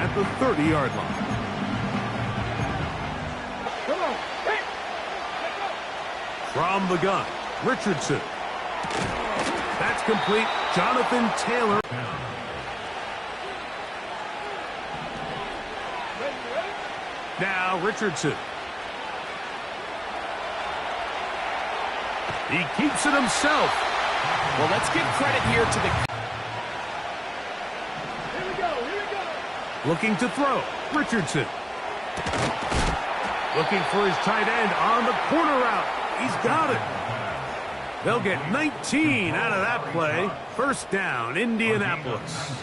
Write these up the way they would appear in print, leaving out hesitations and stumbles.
at the 30-yard line. Come on. Hey. From the gun, Richardson. That's complete. Jonathan Taylor. Now Richardson. He keeps it himself. Well, let's give credit here to the... Here we go. Here we go. Looking to throw. Richardson. Looking for his tight end on the corner route. He's got it. They'll get 19 out of that play. First down, Indianapolis.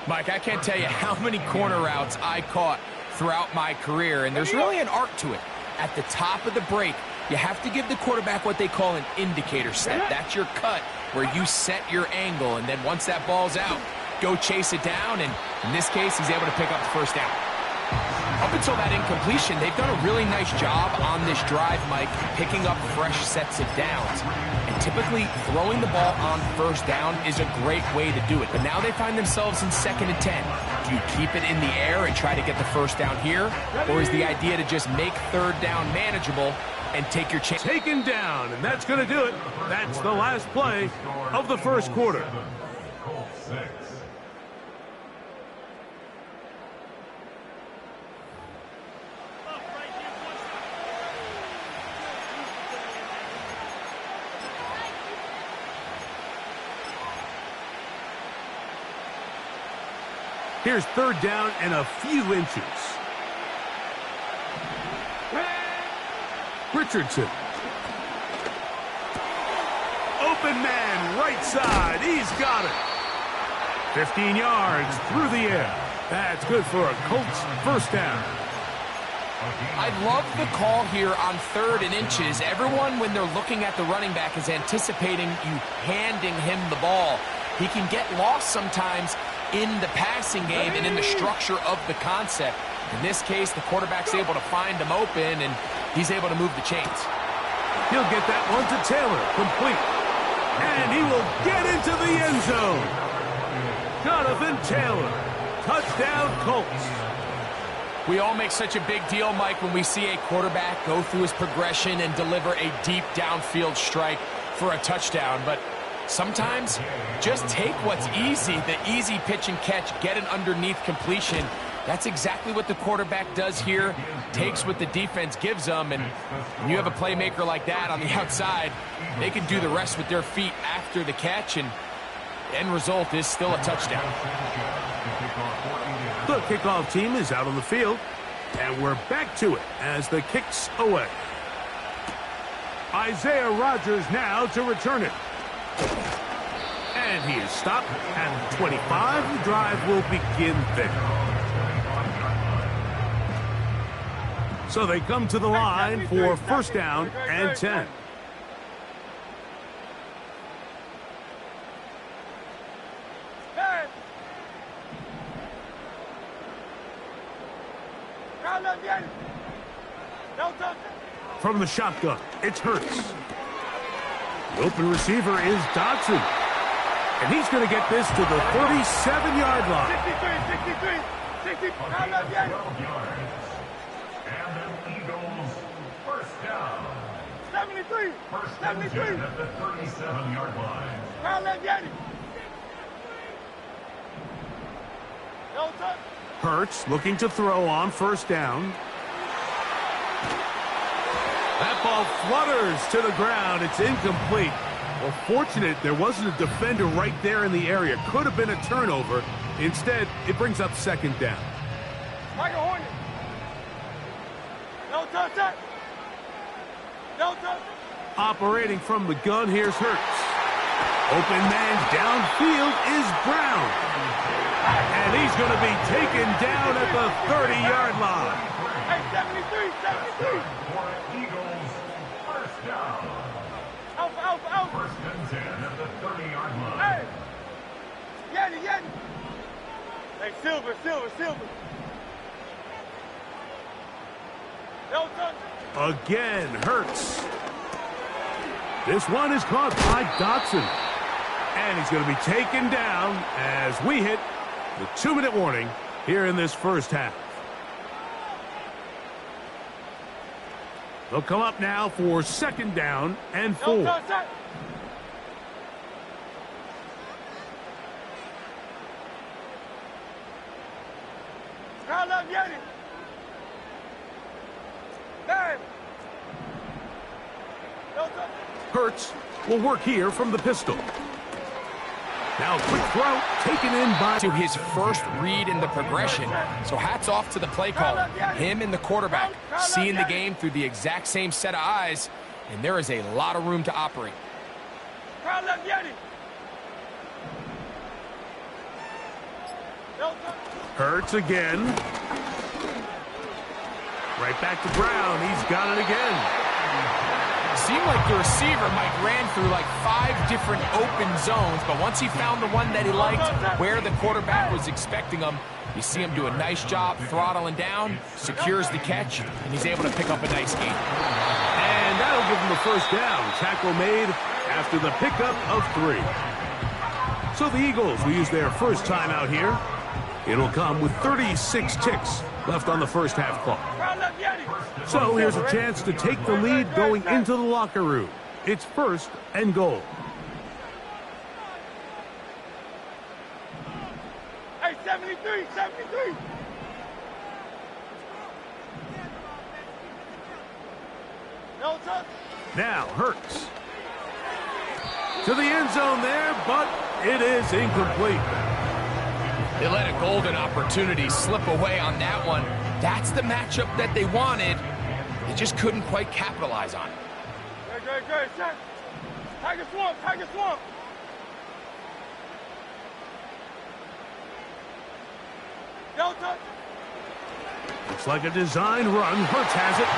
Mike, I can't tell you how many corner routes I caught throughout my career, and there's really an art to it. At the top of the break, you have to give the quarterback what they call an indicator set. That's your cut where you set your angle, and then once that ball's out, go chase it down, and in this case, he's able to pick up the first down. Up until that incompletion, they've done a really nice job on this drive, Mike, picking up fresh sets of downs. And typically, throwing the ball on first down is a great way to do it. But now they find themselves in 2nd and 10. Do you keep it in the air and try to get the first down here? Or is the idea to just make 3rd down manageable and take your chance? Taken down, and that's going to do it. That's the last play of the first quarter. Here's 3rd down and a few inches. Richardson. Open man, right side. He's got it. 15 yards through the air. That's good for a Colts first down. I love the call here on 3rd and inches. Everyone, when they're looking at the running back, is anticipating you handing him the ball. He can get lost sometimes in the passing game and in the structure of the concept. In this case, the quarterback's able to find him open, and he's able to move the chains. He'll get that one to Taylor, complete. And he will get into the end zone. Jonathan Taylor, touchdown Colts. We all make such a big deal, Mike, when we see a quarterback go through his progression and deliver a deep downfield strike for a touchdown, but sometimes just take what's easy, the easy pitch and catch, get an underneath completion. That's exactly what the quarterback does here, takes what the defense gives them, and when you have a playmaker like that on the outside, they can do the rest with their feet after the catch, and the end result is still a touchdown. The kickoff team is out on the field, and we're back to it as the kick's away. Isaiah Rodgers now to return it. And he is stopped at 25. The drive will begin there. So they come to the line for first down and 10. From the shotgun, it's Hurts. The open receiver is Dodson. And he's going to get this to the 37-yard line. 63. And the Eagles first down. 73. First and 10 at the 37-yard line. Hurts looking to throw on first down. That ball flutters to the ground. It's incomplete. Well, fortunate there wasn't a defender right there in the area. Could have been a turnover. Instead, it brings up second down. Michael Hornet. No touch. No touch. Operating from the gun, here's Hurts. Open man downfield is Brown. And he's going to be taken down at the 30-yard line. Hey, 73. Eagles first down. Out. First and 10 at the 30-yard line. Hey. Yeti. Hey, Silver. No touch. Again, Hurts. This one is caught by Dodson. And he's going to be taken down as we hit the 2-minute warning here in this first half. They'll come up now for 2nd down and 4. Hurts will work here from the pistol. Now a quick throw taken in by... To his first read in the progression. So hats off to the play caller. Him and the quarterback seeing the game through the exact same set of eyes. And there is a lot of room to operate. Hurts again. Right back to Brown. He's got it again. Seemed like the receiver, Mike, ran through like 5 different open zones, but once he found the one that he liked, where the quarterback was expecting him, you see him do a nice job throttling down, secures the catch, and he's able to pick up a nice gain. And that'll give him the first down. Tackle made after the pickup of 3. So the Eagles will use their first time out here. It'll come with 36 ticks left on the first half clock. So here's a chance to take the lead going into the locker room. It's 1st and goal. Hey, 73, 73. No touch. Now Hurts. To the end zone there, but it is incomplete. They let a golden opportunity slip away on that one. That's the matchup that they wanted. They just couldn't quite capitalize on it. Great, check. Tiger swamp. No touch. Looks like a design run. Hurts has it.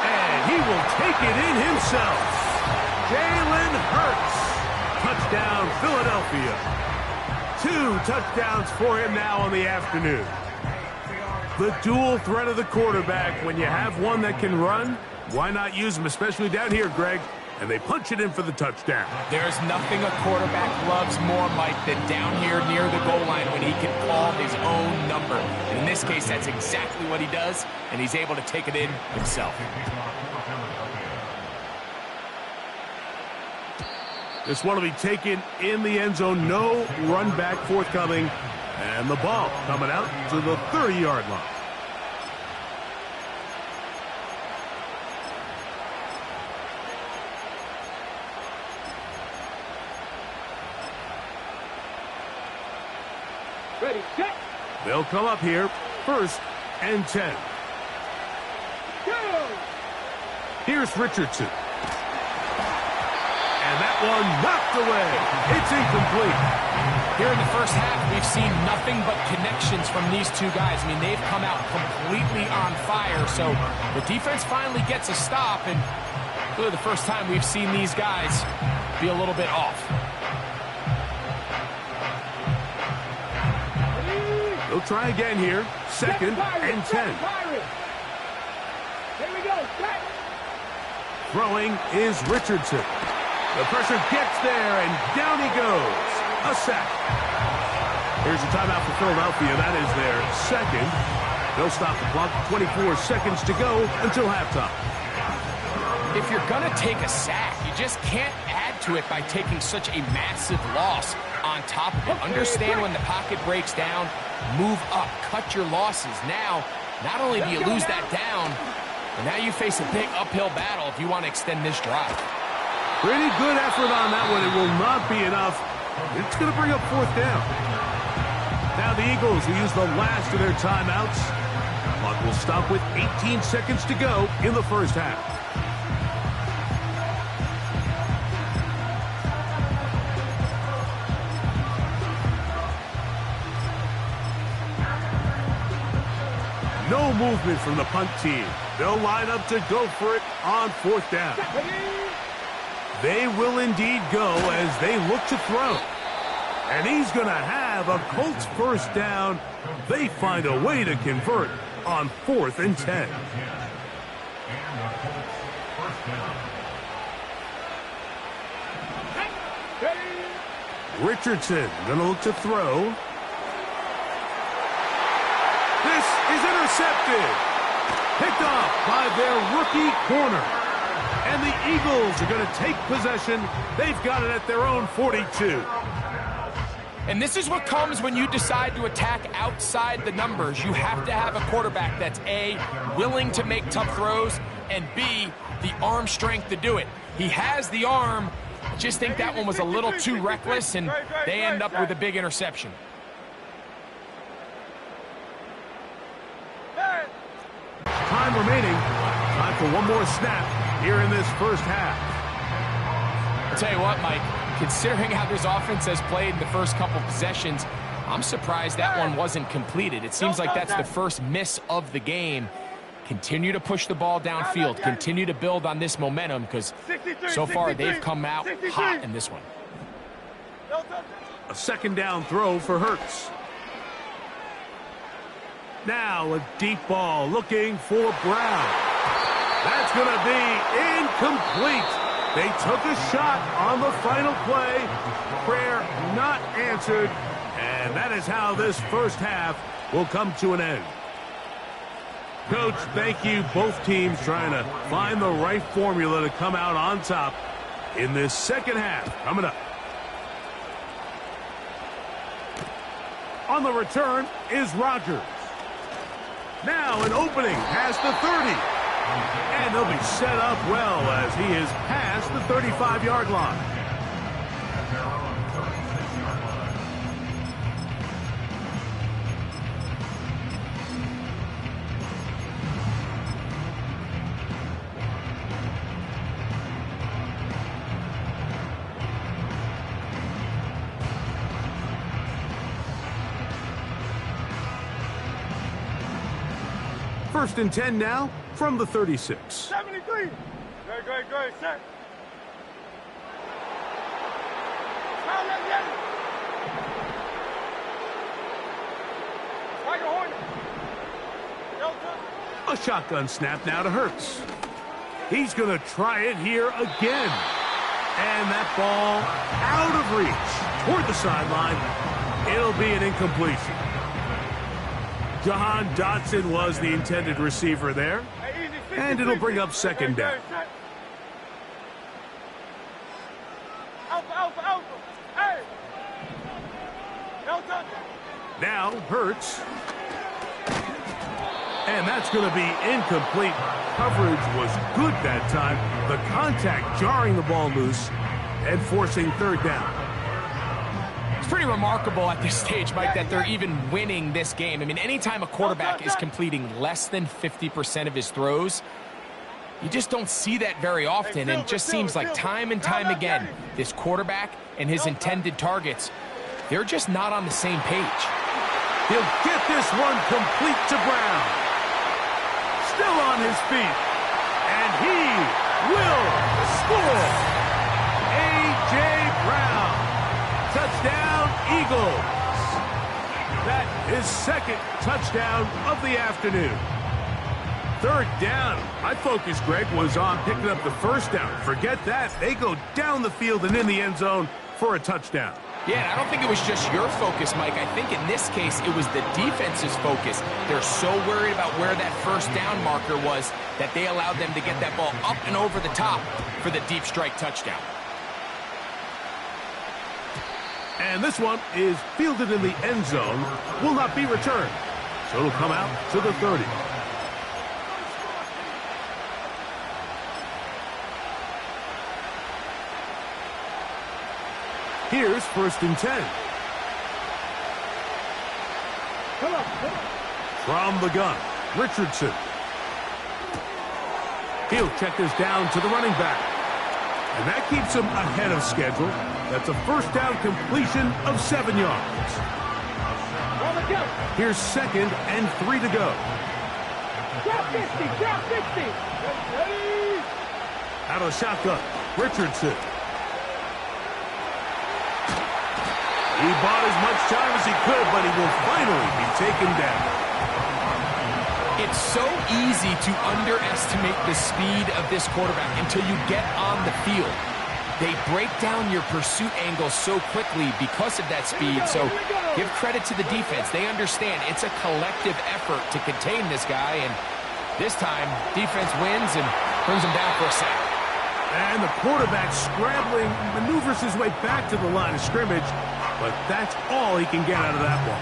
And he will take it in himself. Jalen Hurts. Touchdown, Philadelphia. 2 touchdowns for him now on the afternoon. The dual threat of the quarterback. When you have one that can run, why not use him, especially down here, Greg? And they punch it in for the touchdown. There's nothing a quarterback loves more, Mike, than down here near the goal line when he can call his own number. And in this case, that's exactly what he does, and he's able to take it in himself. This one will be taken in the end zone. No run back forthcoming. And the ball coming out to the 30-yard line. Ready, set. They'll come up here. 1st and 10. Go. Here's Richardson. And that one knocked away. It's incomplete. Here in the first half, we've seen nothing but connections from these two guys. I mean, they've come out completely on fire. So the defense finally gets a stop, and really the first time we've seen these guys be a little bit off. They'll try again here. 2nd and 10. Here we go. Set. Throwing is Richardson. The pressure gets there, and down he goes. A sack. Here's a timeout for Philadelphia. That is their 2nd. They'll stop the clock. 24 seconds to go until halftime. If you're going to take a sack, you just can't add to it by taking such a massive loss on top of it. Understand when the pocket breaks down, move up, cut your losses. Now, not only do you lose that down, but now you face a big uphill battle if you want to extend this drive. Pretty good effort on that one. It will not be enough. It's going to bring up 4th down. Now the Eagles will use the last of their timeouts. Clock will stop with 18 seconds to go in the first half. No movement from the punt team. They'll line up to go for it on 4th down. They will indeed go as they look to throw. And he's going to have a Colts first down. They find a way to convert on 4th and 10. Richardson going to look to throw. This is intercepted. Picked off by their rookie corner. And the Eagles are going to take possession. They've got it at their own 42. And this is what comes when you decide to attack outside the numbers. You have to have a quarterback that's A, willing to make tough throws, and B, the arm strength to do it. He has the arm. I just think that one was a little too reckless, and they end up with a big interception. Time remaining. Time for one more snap here in this first half. I'll tell you what, Mike, considering how this offense has played in the first couple possessions, I'm surprised that one wasn't completed. It seems like that's the first miss of the game. Continue to push the ball downfield. Continue to build on this momentum because so far they've come out hot in this one. A second down throw for Hurts. Now a deep ball looking for Brown. That's going to be incomplete. They took a shot on the final play. Prayer not answered. And that is how this first half will come to an end. Coach, thank you. Both teams trying to find the right formula to come out on top in this second half. Coming up. On the return is Rodgers. Now an opening past the 30. And they'll be set up well as he is past the 35-yard line. First and 10 now from the 36. 73. Great, set. A shotgun snap now to Hurts. He's going to try it here again. And that ball out of reach toward the sideline. It'll be an incompletion. Jahan Dotson was the intended receiver there. And it'll bring up second down. Alpha. Hey. Now Hurts. And that's going to be incomplete. Coverage was good that time. The contact jarring the ball loose and forcing third down. It's pretty remarkable at this stage, Mike, that they're even winning this game. I mean, anytime a quarterback is completing less than 50% of his throws, you just don't see that very often. And it just seems like time and time again, this quarterback and his intended targets, they're just not on the same page. He'll get this one complete to Brown. Still on his feet. And he will score. A.J. Brown. Touchdown, Eagles. That is second touchdown of the afternoon. Third down. My focus, Greg, was on picking up the first down. Forget that. They go down the field and in the end zone for a touchdown. Yeah, and I don't think it was just your focus, Mike. I think in this case, it was the defense's focus. They're so worried about where that first down marker was that they allowed them to get that ball up and over the top for the deep strike touchdown. And this one is fielded in the end zone. Will not be returned. So it'll come out to the 30. Here's first and 10. From the gun, Richardson. He'll check this down to the running back. And that keeps him ahead of schedule. That's a first down completion of 7 yards. Here's second and 3 to go. Drop 50. Out of the shotgun, Richardson. He bought as much time as he could, but he will finally be taken down. It's so easy to underestimate the speed of this quarterback until you get on the field. They break down your pursuit angle so quickly because of that speed, so give credit to the defense. They understand it's a collective effort to contain this guy, and this time, defense wins and brings him down for a sack. And the quarterback scrambling, maneuvers his way back to the line of scrimmage, but that's all he can get out of that ball.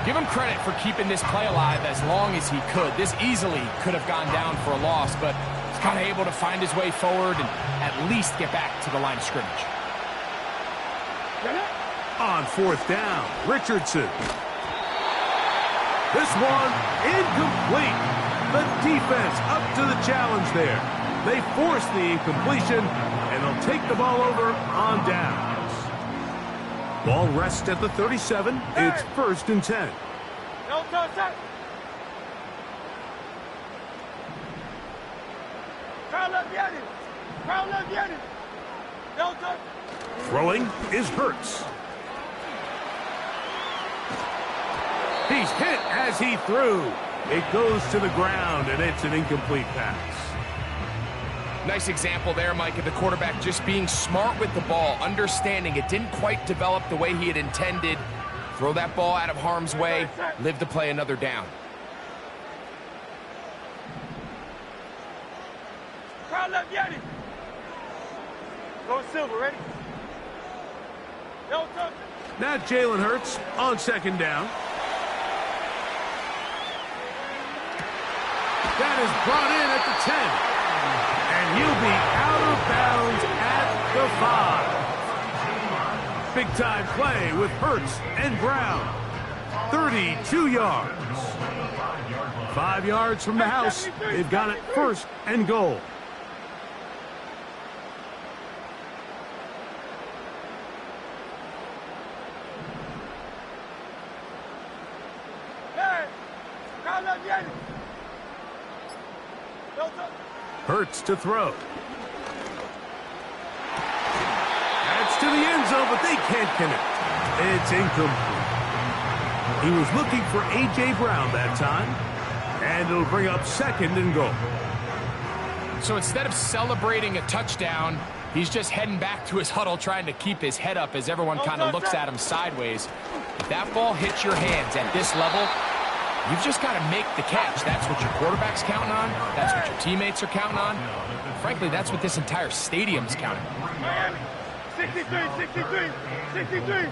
Give him credit for keeping this play alive as long as he could. This easily could have gone down for a loss, but he's kind of able to find his way forward and at least get back to the line of scrimmage. On fourth down, Richardson. This one incomplete. The defense up to the challenge there. They force the incompletion, and they'll take the ball over on downs. Ball rests at the 37. It's 1st and 10. No touch, set. Crowd left the enemy. Crowd left the enemy. No touch. Throwing is Hurts. He's hit as he threw. It goes to the ground, and it's an incomplete pass. Nice example there, Mike, of the quarterback just being smart with the ball, understanding it didn't quite develop the way he had intended. Throw that ball out of harm's way, live to play another down. Crowd left the enemy. Go Silver, ready? No touch. Now Jalen Hurts on 2nd down. That is brought in at the 10. And he'll be out of bounds at the 5. Big-time play with Hurts and Brown. 32 yards. 5 yards from the house. They've got it 1st and goal. Hey, crowd left the enemy. No touch. Hurts to throw. That's to the end zone, but they can't connect. It's incomplete. He was looking for A.J. Brown that time, and it'll bring up 2nd and goal. So instead of celebrating a touchdown, he's just heading back to his huddle trying to keep his head up as everyone kind of looks at him sideways. If that ball hits your hands at this level, you've just got to make the catch. That's what your quarterback's counting on. That's what your teammates are counting on. Frankly, that's what this entire stadium's counting on. Miami, 63, 63, 63.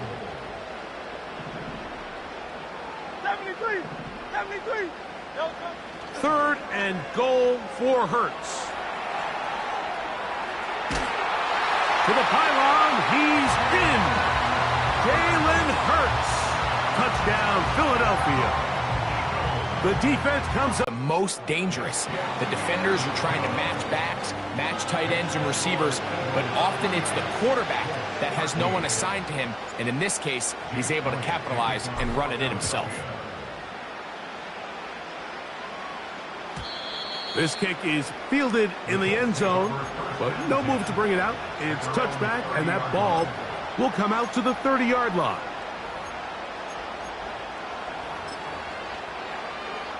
73, 73. No touch. 3rd and goal for Hurts. To the pylon, he's in. Jalen Hurts. Touchdown, Philadelphia. The defense comes up. The most dangerous. The defenders are trying to match backs, match tight ends and receivers, but often it's the quarterback that has no one assigned to him, and in this case, he's able to capitalize and run it in himself. This kick is fielded in the end zone, but no move to bring it out. It's touchback, and that ball will come out to the 30-yard line.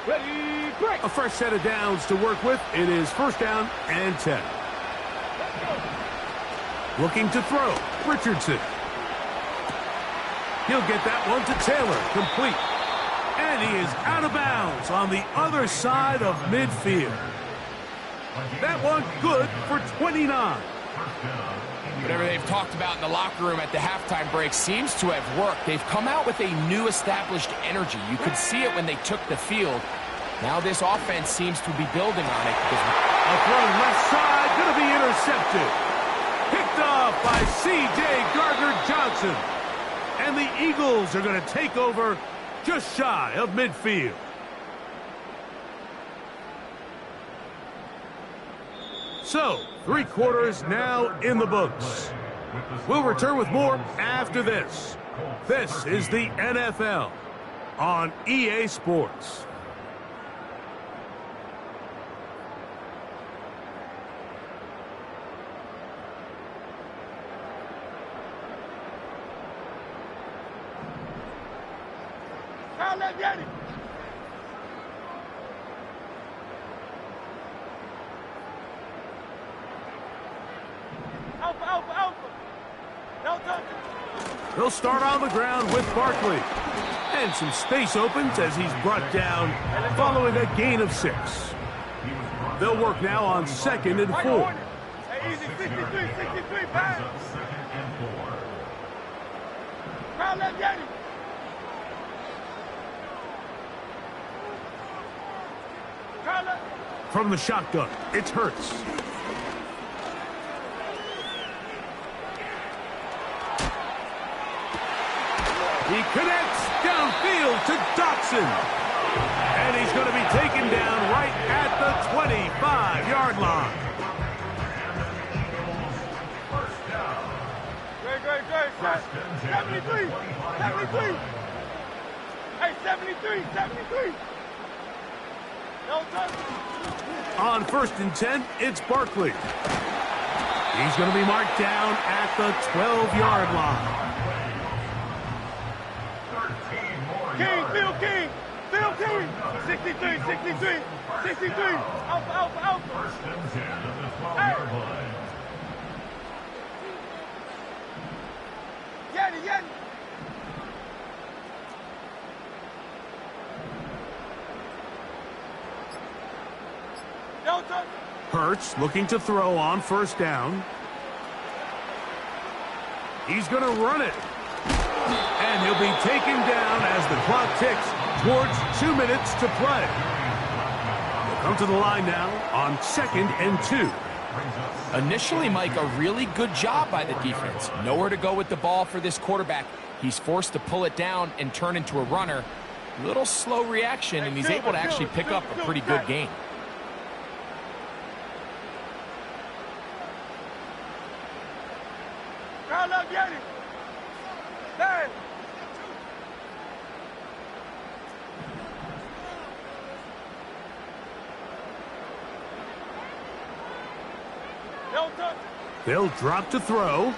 Ready, break. A fresh set of downs to work with. It is 1st down and 10. Looking to throw, Richardson. He'll get that one to Taylor, complete. And he is out of bounds on the other side of midfield. That one good for 29. Whatever they've talked about in the locker room at the halftime break seems to have worked. They've come out with a new established energy. You could see it when they took the field. Now this offense seems to be building on it. A throw left side, going to be intercepted. Picked off by C.J. Gardner-Johnson. And the Eagles are going to take over just shy of midfield. So, 3 quarters now in the books. We'll return with more after this. This is the NFL on EA Sports. Crowd left the enemy. Alpha, alpha, alpha. No touch. They'll start on the ground with Barkley. And some space opens as he's brought down following a gain of 6. They'll work now on 2nd and 4. Hey, easy, 63, pass. Crowd left, Yanni. Crowd left. From the shotgun, it's Hurts. He connects downfield to Dotson. And he's going to be taken down right at the 25-yard line. Great. 73. Hey, 73. No touch. On 1st and 10, it's Barkley. He's going to be marked down at the 12-yard line. King. 63. Alpha. First and 10 at the 12-yard line. Yanni. No touch. Hurts looking to throw on 1st down. He's going to run it. And he'll be taken down as the clock ticks towards 2 minutes to play. They'll come to the line now on 2nd and 2. Initially, Mike, a really good job by the defense. Nowhere to go with the ball for this quarterback. He's forced to pull it down and turn into a runner. Little slow reaction, and he's able to actually pick up a pretty good gain. Crowd left, Yanni. Hey. No touch. They'll drop to throw.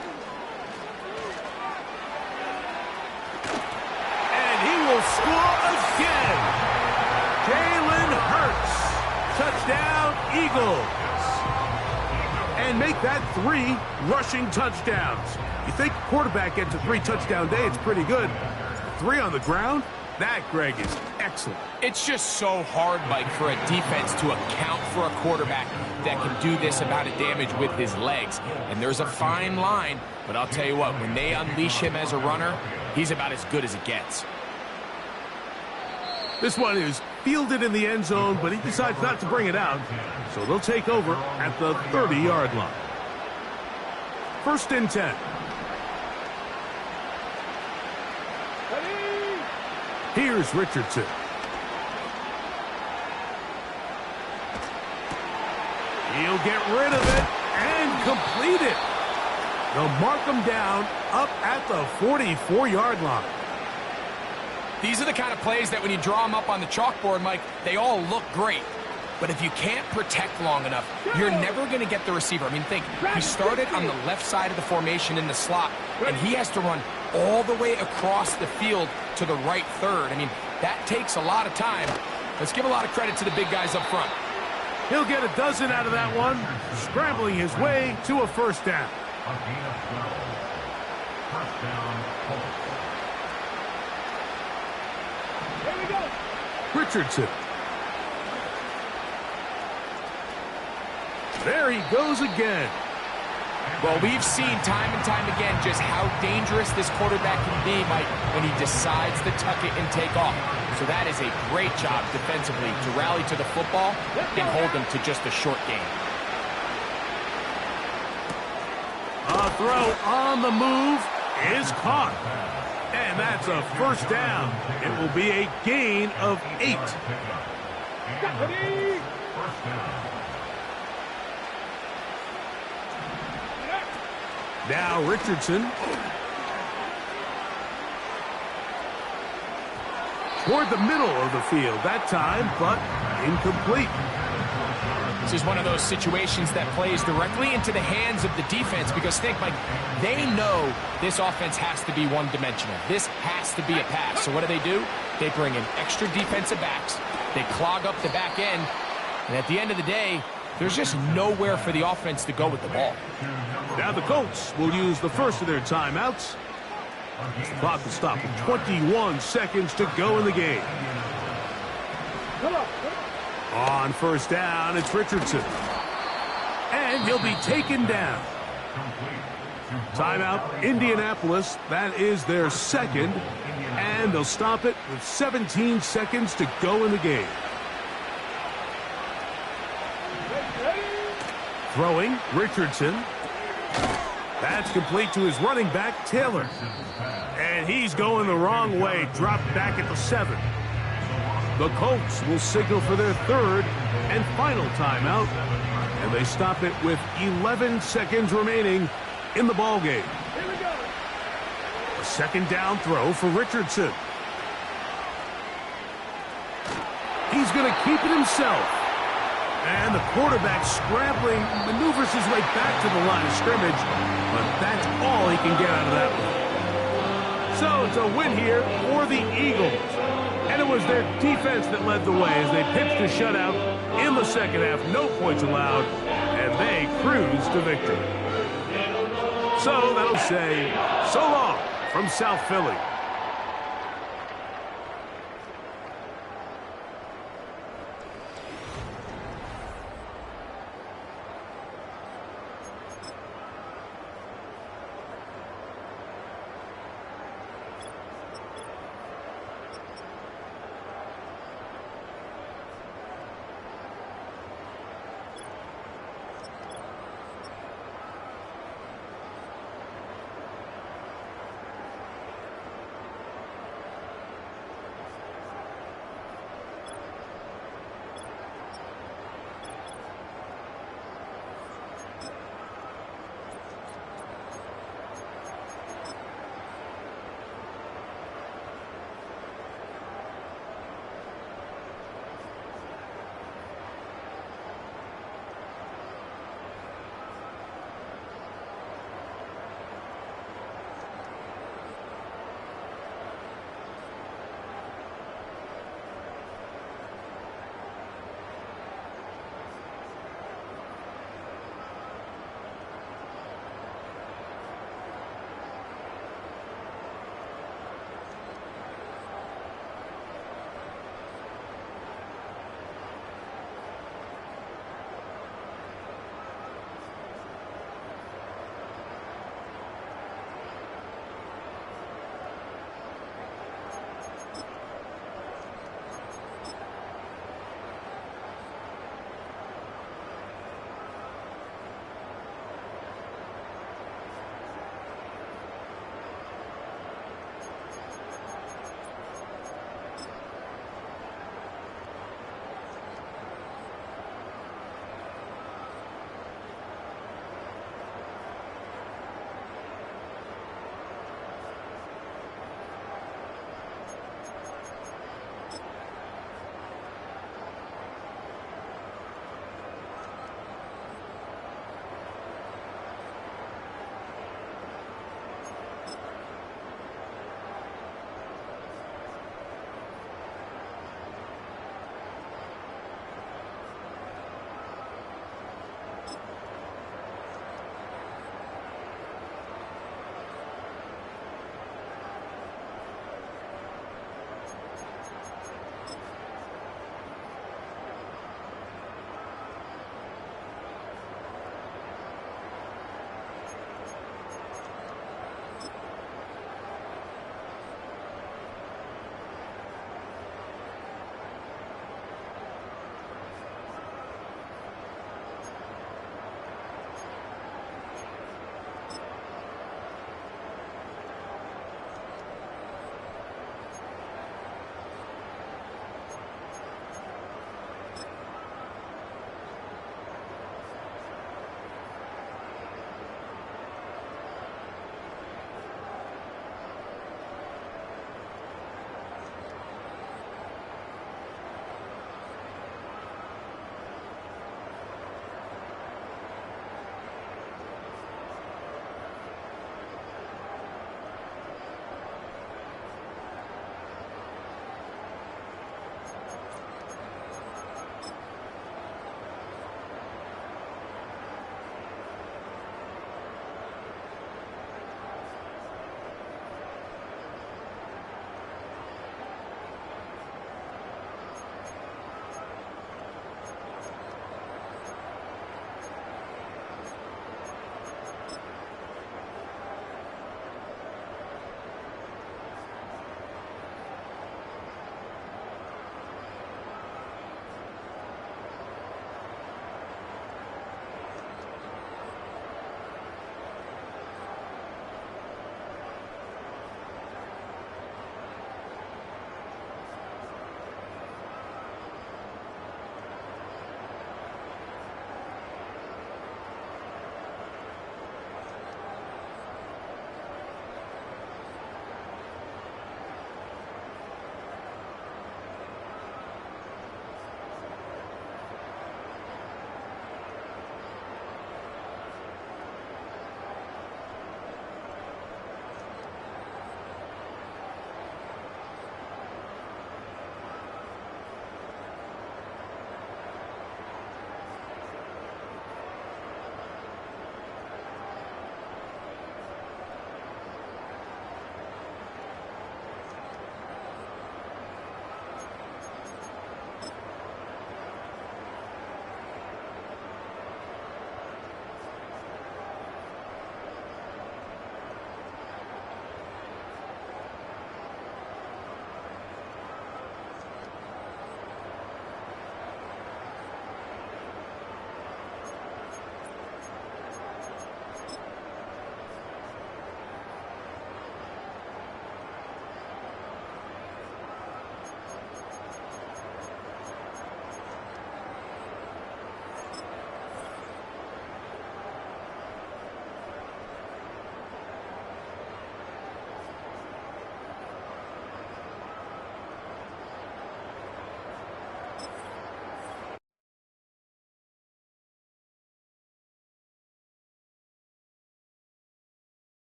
And he will score again. Jalen Hurts. Touchdown, Eagles. And make that 3 rushing touchdowns. You think a quarterback gets a 3-touchdown day, it's pretty good. 3 on the ground? That, Greg, is excellent. It's just so hard, Mike, for a defense to account for a quarterback that can do this amount of damage with his legs. And there's a fine line, but I'll tell you what, when they unleash him as a runner, he's about as good as it gets. This one is fielded in the end zone, but he decides not to bring it out. So they'll take over at the 30-yard line. 1st and 10. Here's Richardson. He'll get rid of it and complete it. They'll mark him down up at the 44-yard line. These are the kind of plays that when you draw them up on the chalkboard, Mike, they all look great. But if you can't protect long enough, you're never going to get the receiver. I mean, think, he started on the left side of the formation in the slot, and he has to run all the way across the field to the right third. I mean, that takes a lot of time. Let's give a lot of credit to the big guys up front. He'll get a dozen out of that one, scrambling his way to a 1st down. A gain of 12. First down, Colts. Here we go. Richardson. There he goes again. Well, we've seen time and time again just how dangerous this quarterback can be, Mike, when he decides to tuck it and take off. So that is a great job defensively to rally to the football and hold them to just a short gain. A throw on the move is caught. And that's a 1st down. It will be a gain of 8. First down. Now Richardson. Toward the middle of the field that time, but incomplete. This is one of those situations that plays directly into the hands of the defense because think, Mike, they know this offense has to be one-dimensional. This has to be a pass. So what do? They bring in extra defensive backs. They clog up the back end. And at the end of the day, there's just nowhere for the offense to go with the ball. Now the Colts will use the first of their timeouts. The clock will stop with 21 seconds to go in the game. On first down, it's Richardson. And he'll be taken down. Timeout, Indianapolis. That is their second. And they'll stop it with 17 seconds to go in the game. Throwing, Richardson. That's complete to his running back, Taylor. And he's going the wrong way, dropped back at the 7. The Colts will signal for their third and final timeout. And they stop it with 11 seconds remaining in the ballgame. A second down throw for Richardson. He's going to keep it himself. And the quarterback scrambling, maneuvers his way back to the line of scrimmage, but that's all he can get out of that one. So it's a win here for the Eagles. And it was their defense that led the way as they pitched a shutout in the second half. No points allowed, and they cruised to victory. So that'll say so long from South Philly.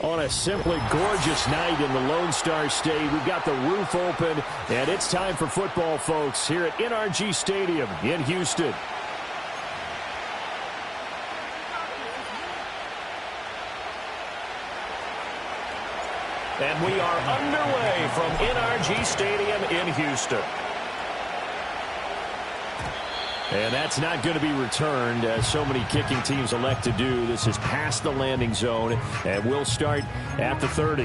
On a simply gorgeous night in the Lone Star State, we've got the roof open, and it's time for football, folks, here at NRG Stadium in Houston. And we are underway from NRG Stadium in Houston. And that's not going to be returned, as so many kicking teams elect to do. This is past the landing zone, and we'll start at the 30.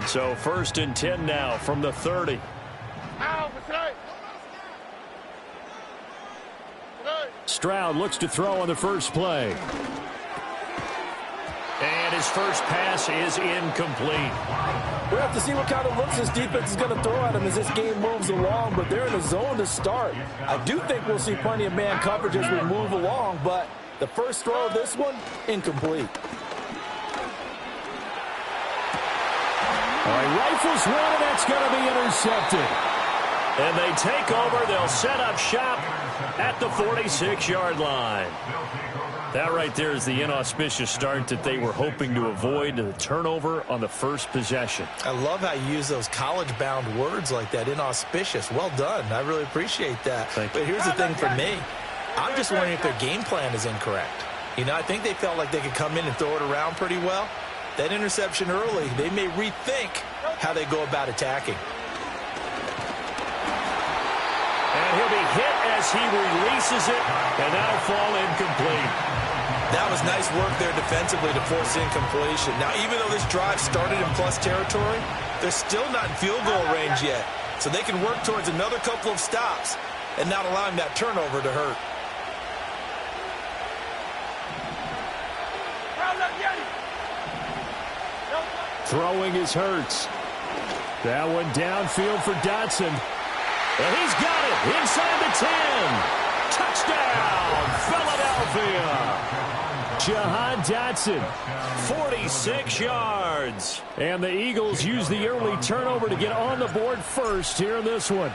So 1st and 10 now from the 30. Stroud looks to throw on the first play. And his first pass is incomplete. We'll have to see what kind of looks this defense is going to throw at him as this game moves along, but they're in a zone to start. I do think we'll see plenty of man coverage as we move along, but the first throw of this one, incomplete. All right, rifles one, and that's going to be intercepted. And they take over. They'll set up shop at the 46-yard line. That right there is the inauspicious start that they were hoping to avoid, the turnover on the first possession. I love how you use those college-bound words like that, inauspicious. Well done. I really appreciate that. But here's the thing for me. I'm just wondering if their game plan is incorrect. You know, I think they felt like they could come in and throw it around pretty well. That interception early, they may rethink how they go about attacking. And he'll be hit as he releases it, and that'll fall incomplete. That was nice work there defensively to force incompletion. Now, even though this drive started in plus territory, they're still not in field goal range yet. So they can work towards another couple of stops and not allowing that turnover to hurt. Throwing is Hurts. That one downfield for Dotson. And he's got it inside the 10. Touchdown, Philadelphia. Jahan Dotson, 46 yards. And the Eagles use the early turnover to get on the board first here in this one.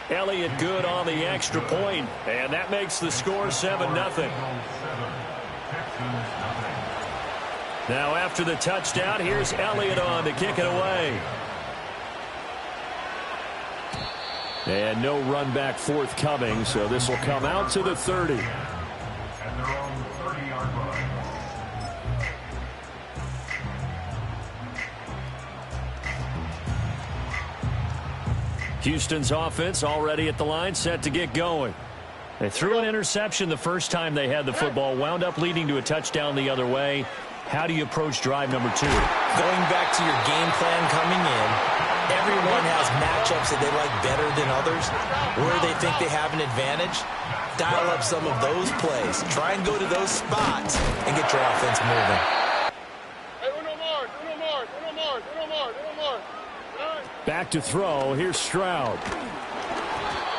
Elliott good on the extra point, and that makes the score 7-0. Now after the touchdown, here's Elliott on to kick it away. And no run back forthcoming, so this will come out to the 30. And they're on the 30-yard line. Houston's offense already at the line, set to get going. They threw an interception the first time they had the football, wound up leading to a touchdown the other way. How do you approach drive number 2? Going back to your game plan coming in, everyone has matchups that they like better than others, where they think they have an advantage. Dial up some of those plays. Try and go to those spots and get your offense moving. Back to throw. Here's Stroud.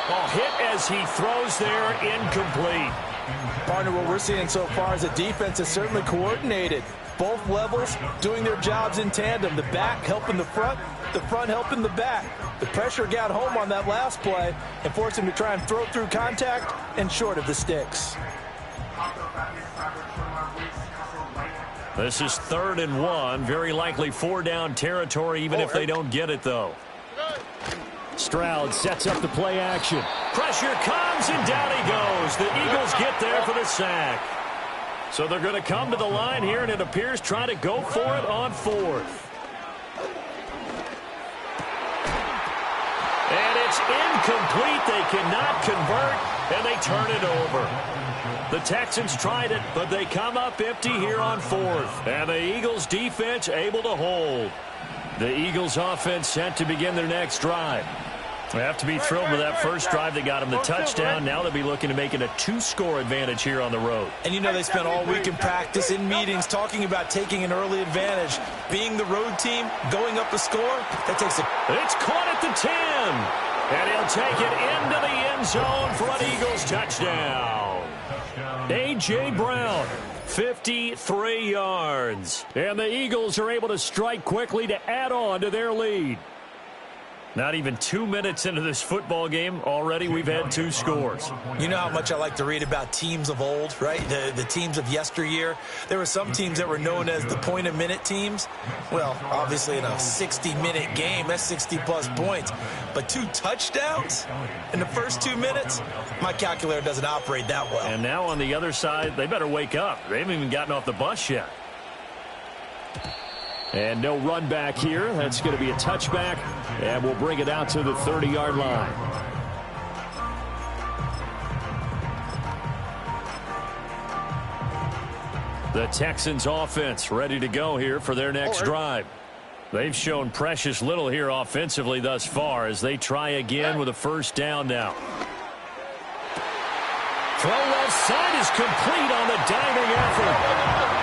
Ball hit as he throws there, incomplete. Partner, what we're seeing so far is a defense is certainly coordinated. Both levels doing their jobs in tandem. The back helping the front helping the back. The pressure got home on that last play and forced him to try and throw through contact and short of the sticks. This is 3rd and 1. Very likely 4-down territory, even if they don't get it, though. Stroud sets up the play action. Pressure comes, and down he goes. The Eagles get there for the sack. So they're going to come to the line here, and it appears try to go for it on 4th. And It's incomplete. They cannot convert, and they turn it over. The Texans tried it, but they come up empty here on fourth. And the Eagles defense able to hold. The Eagles offense set to begin their next drive. They have to be thrilled with that first drive that got them the touchdown. Now they'll be looking to make it a 2-score advantage here on the road. And you know they spent all week in practice, in meetings, talking about taking an early advantage. Being the road team, going up a score, that takes a... It's caught at the 10. And he'll take it into the end zone for an Eagles touchdown. A.J. Brown, 53 yards. And the Eagles are able to strike quickly to add on to their lead. Not even 2 minutes into this football game, already we've had 2 scores. You know how much I like to read about teams of old, right? The teams of yesteryear. There were some teams that were known as the point-a-minute teams. Well, obviously in a 60-minute game, that's 60-plus points. But 2 touchdowns in the first 2 minutes? My calculator doesn't operate that well. And now on the other side, they better wake up. They haven't even gotten off the bus yet. And no run back here. That's going to be a touchback. And we'll bring it out to the 30-yard line. The Texans offense ready to go here for their next drive. They've shown precious little here offensively thus far as they try again with a first down now. Throw left side is complete on the diving effort.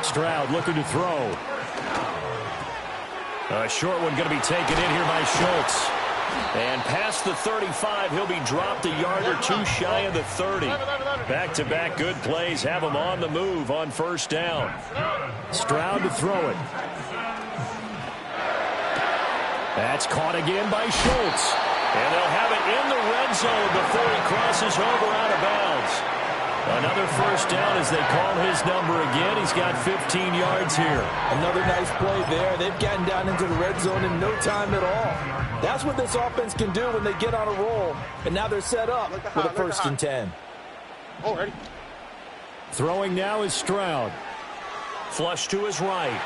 Stroud looking to throw. A short one going to be taken in here by Schultz. And past the 35, he'll be dropped a yard or 2 shy of the 30. Back-to-back good plays have him on the move on first down. Stroud to throw it. That's caught again by Schultz. And they'll have it in the red zone before he crosses over out of bounds. Another first down as they call his number again. He's got 15 yards here. Another nice play there. They've gotten down into the red zone in no time at all. That's what this offense can do when they get on a roll. And now they're set up with a first and 10. Already. Throwing now is Stroud. Flush to his right.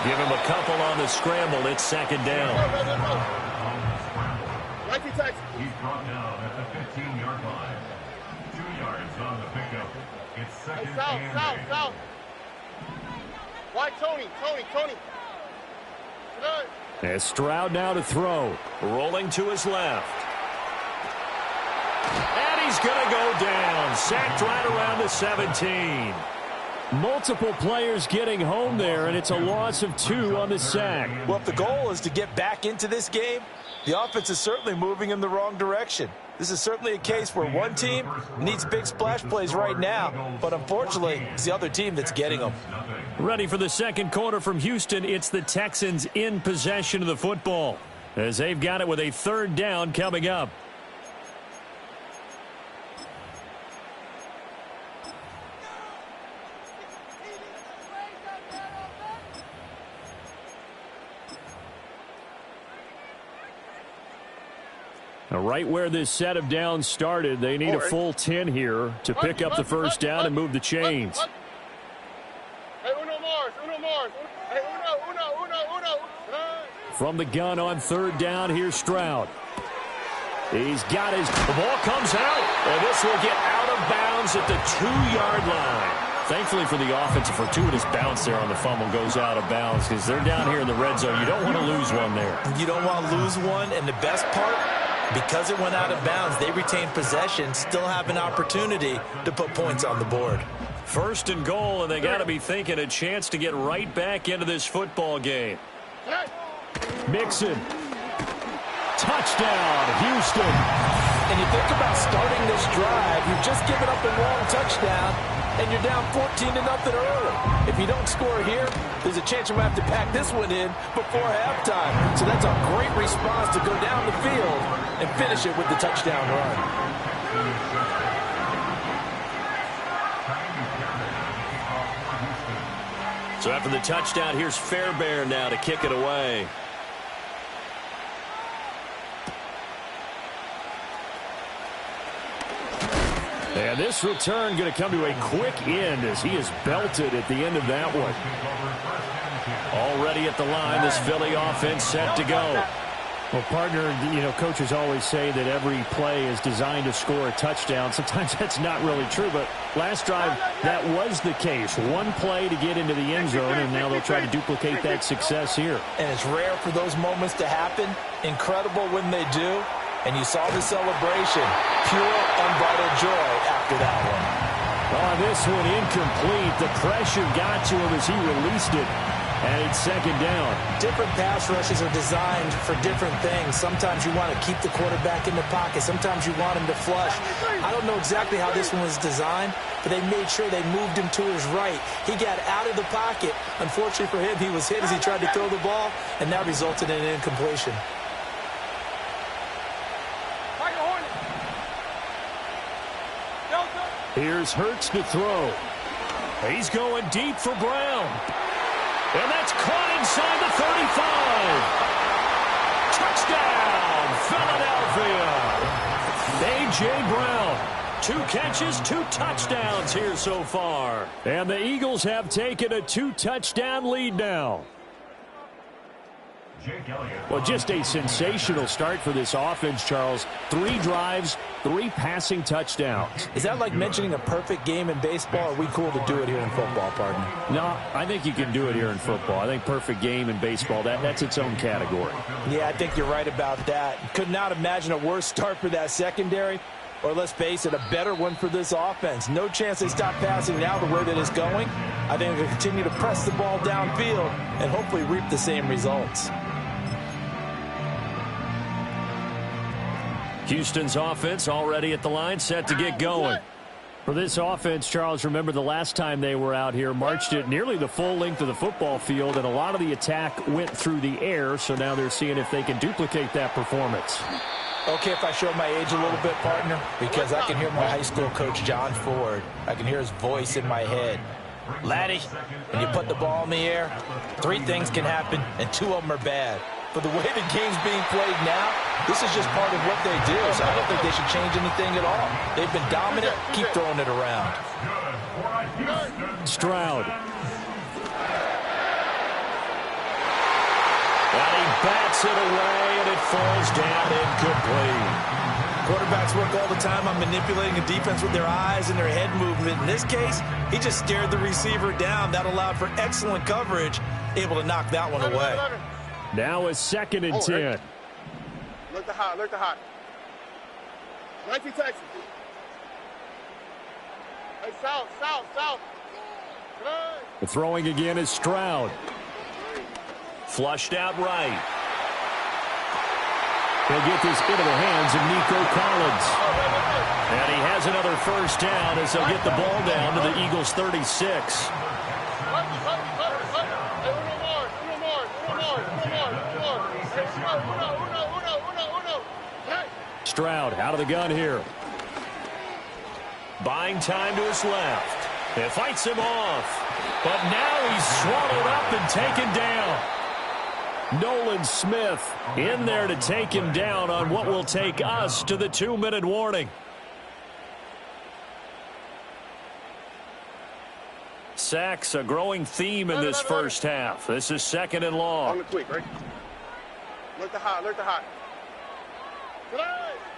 Give him a couple on the scramble. It's second down. Right to Texas. He's brought down at the 15-yard line. 2 yards on the pickup. It's second and South. Why Tony? As Stroud now to throw. Rolling to his left. And he's going to go down. Sacked right around the 17. Multiple players getting home there, and it's a loss of 2 on the sack. Well, if the goal is to get back into this game, the offense is certainly moving in the wrong direction. This is certainly a case where one team needs big splash plays right now, but unfortunately, it's the other team that's getting them. Ready for the second quarter from Houston. It's the Texans in possession of the football as they've got it with a third down coming up. Now, right where this set of downs started, they need a full 10 here to pick up the first down and move the chains. Hey, uno Mars. Hey, uno. From the gun on third down, here's Stroud. He's got his... The ball comes out, and this will get out of bounds at the 2-yard line. Thankfully for the offense, a fortuitous bounce there on the fumble goes out of bounds because they're down here in the red zone. You don't want to lose one there. You don't want to lose one, and the best part, because it went out of bounds, they retain possession, still have an opportunity to put points on the board. First and goal, and they got to be thinking a chance to get right back into this football game. Mixon. Touchdown, Houston. And you think about starting this drive, you've just given up a long touchdown, and you're down 14-0 early. If you don't score here, there's a chance you might have to pack this one in before halftime. So that's a great response to go down the field and finish it with the touchdown run. So after the touchdown, here's Fairbairn now to kick it away. And this return going to come to a quick end as he is belted at the end of that one. Already at the line, this Philly offense set to go. Well, partner, coaches always say that every play is designed to score a touchdown. Sometimes that's not really true, but last drive, that was the case. One play to get into the end zone, and now they'll try to duplicate that success here. And it's rare for those moments to happen. Incredible when they do. And you saw the celebration. Pure, unbridled joy after that one. Oh, this one incomplete. The pressure got to him as he released it. And it's second down. Different pass rushes are designed for different things. Sometimes you want to keep the quarterback in the pocket. Sometimes you want him to flush. I don't know exactly how this one was designed, but they made sure they moved him to his right. He got out of the pocket. Unfortunately for him, he was hit as he tried to throw the ball, and that resulted in an incompletion. Here's Hurts to throw. He's going deep for Brown. And that's caught inside the 35. Touchdown, Philadelphia. A.J. Brown. 2 catches, 2 touchdowns here so far. And the Eagles have taken a 2-touchdown lead now. Well, just a sensational start for this offense, Charles. 3 drives, 3 passing touchdowns. Is that like mentioning a perfect game in baseball, or are we cool to do it here in football, partner? No, I think you can do it here in football. I think perfect game in baseball, that's its own category. Yeah, I think you're right about that. Could not imagine a worse start for that secondary, or let's face it, a better one for this offense. No chance they stop passing now the way that it's going. I think they'll continue to press the ball downfield and hopefully reap the same results. Houston's offense already at the line, set to get going. For this offense, Charles, remember the last time they were out here, marched it nearly the full length of the football field, and a lot of the attack went through the air, so now they're seeing if they can duplicate that performance. Okay, if I show my age a little bit, partner, because I can hear my high school coach, John Ford. I can hear his voice in my head. Laddie, when you put the ball in the air, 3 things can happen, and 2 of them are bad. But the way the game's being played now, this is just part of what they do. So I don't think they should change anything at all. They've been dominant. Keep throwing it around. Stroud. And he bats it away, and it falls down incomplete. Quarterbacks work all the time on manipulating a defense with their eyes and their head movement. In this case, he just stared the receiver down. That allowed for excellent coverage, able to knock that one away. Now a 2nd and 10. Look the hot, look the hot. 19 Texas. Hey, south. The throwing again is Stroud. Flushed out right. He'll get this into the hands of Nico Collins. And he has another first down as they'll get the ball down to the Eagles' 36. Stroud out of the gun here. Buying time to his left. It fights him off. But now he's swallowed up and taken down. Nolan Smith in there to take him down on what will take us to the 2-minute warning. Sacks a growing theme in this first half. This is 2nd and long. On the quick, right? Look the hot, look the hot.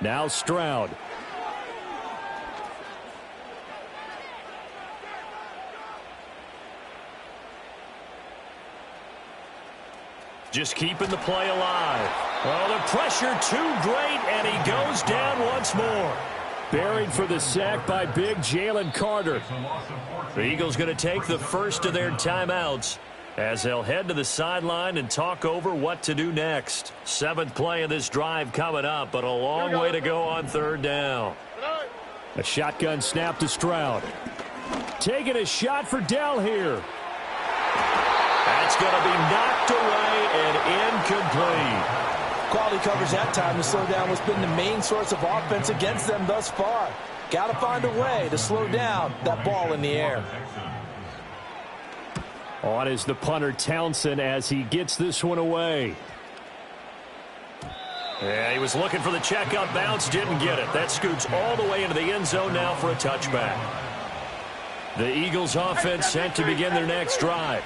Now Stroud. Just keeping the play alive. Oh, the pressure too great, and he goes down once more. Buried for the sack by big Jalen Carter. The Eagles going to take the first of their timeouts as they'll head to the sideline and talk over what to do next. 7th play of this drive coming up, but a long way to go on 3rd down. A shotgun snap to Stroud. Taking a shot for Dell here. That's going to be knocked away and incomplete. Quality coverage that time to slow down what's been the main source of offense against them thus far. Got to find a way to slow down that ball in the air. On is the punter Townsend as he gets this one away. Yeah, he was looking for the checkup bounce, didn't get it. That scoots all the way into the end zone now for a touchback. The Eagles offense set to begin their next drive.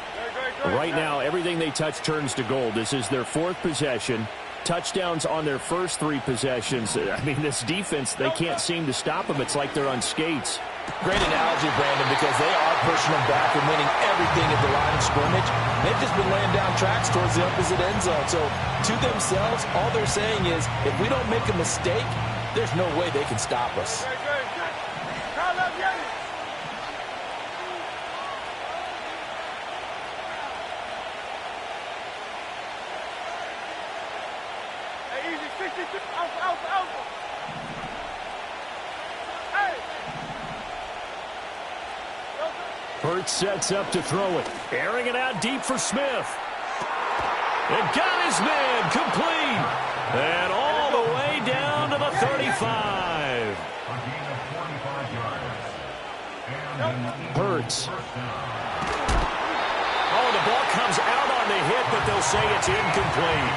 Right now, everything they touch turns to gold. This is their 4th possession. Touchdowns on their first 3 possessions. I mean, this defense, they can't seem to stop them. It's like they're on skates. Great analogy, Brandon, because they are pushing them back and winning everything at the line of scrimmage. They've just been laying down tracks towards the opposite end zone. So, to themselves, all they're saying is, if we don't make a mistake, there's no way they can stop us. Hurts sets up to throw it. Airing it out deep for Smith. And got his man complete. And all the way down to the 35. Hurts. Oh, the ball comes out on the hit, but they'll say it's incomplete.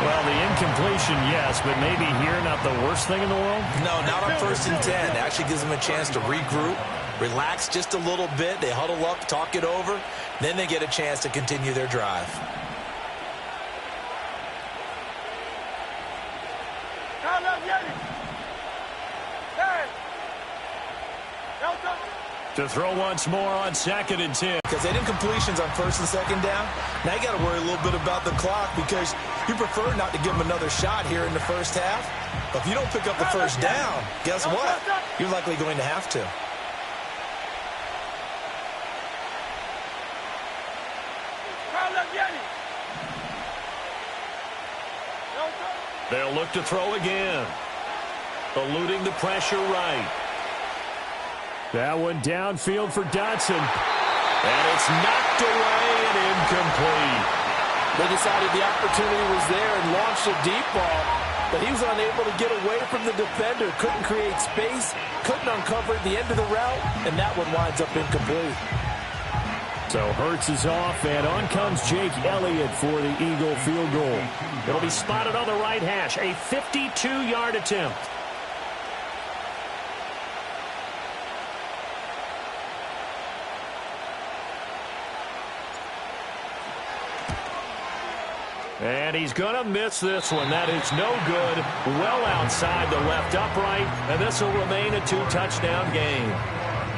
Well, the incompletion, yes, but maybe here not the worst thing in the world? No, not on 1st and 10. It actually gives them a chance to regroup, relax just a little bit. They huddle up, talk it over. Then they get a chance to continue their drive. To throw once more on 2nd and 10. Because they did completions on 1st and 2nd down. Now you got to worry a little bit about the clock because you prefer not to give them another shot here in the first half. But if you don't pick up the first down, guess what? You're likely going to have to. They'll look to throw again. Eluding the pressure right. That one downfield for Dotson. And it's knocked away and incomplete. They decided the opportunity was there and launched a deep ball, but he was unable to get away from the defender, couldn't create space, couldn't uncover the end of the route, and that one winds up incomplete. So Hurts is off, and on comes Jake Elliott for the Eagle field goal. It'll be spotted on the right hash, a 52-yard attempt. And he's going to miss this one. That is no good. Well outside the left upright, and this will remain a 2-touchdown game.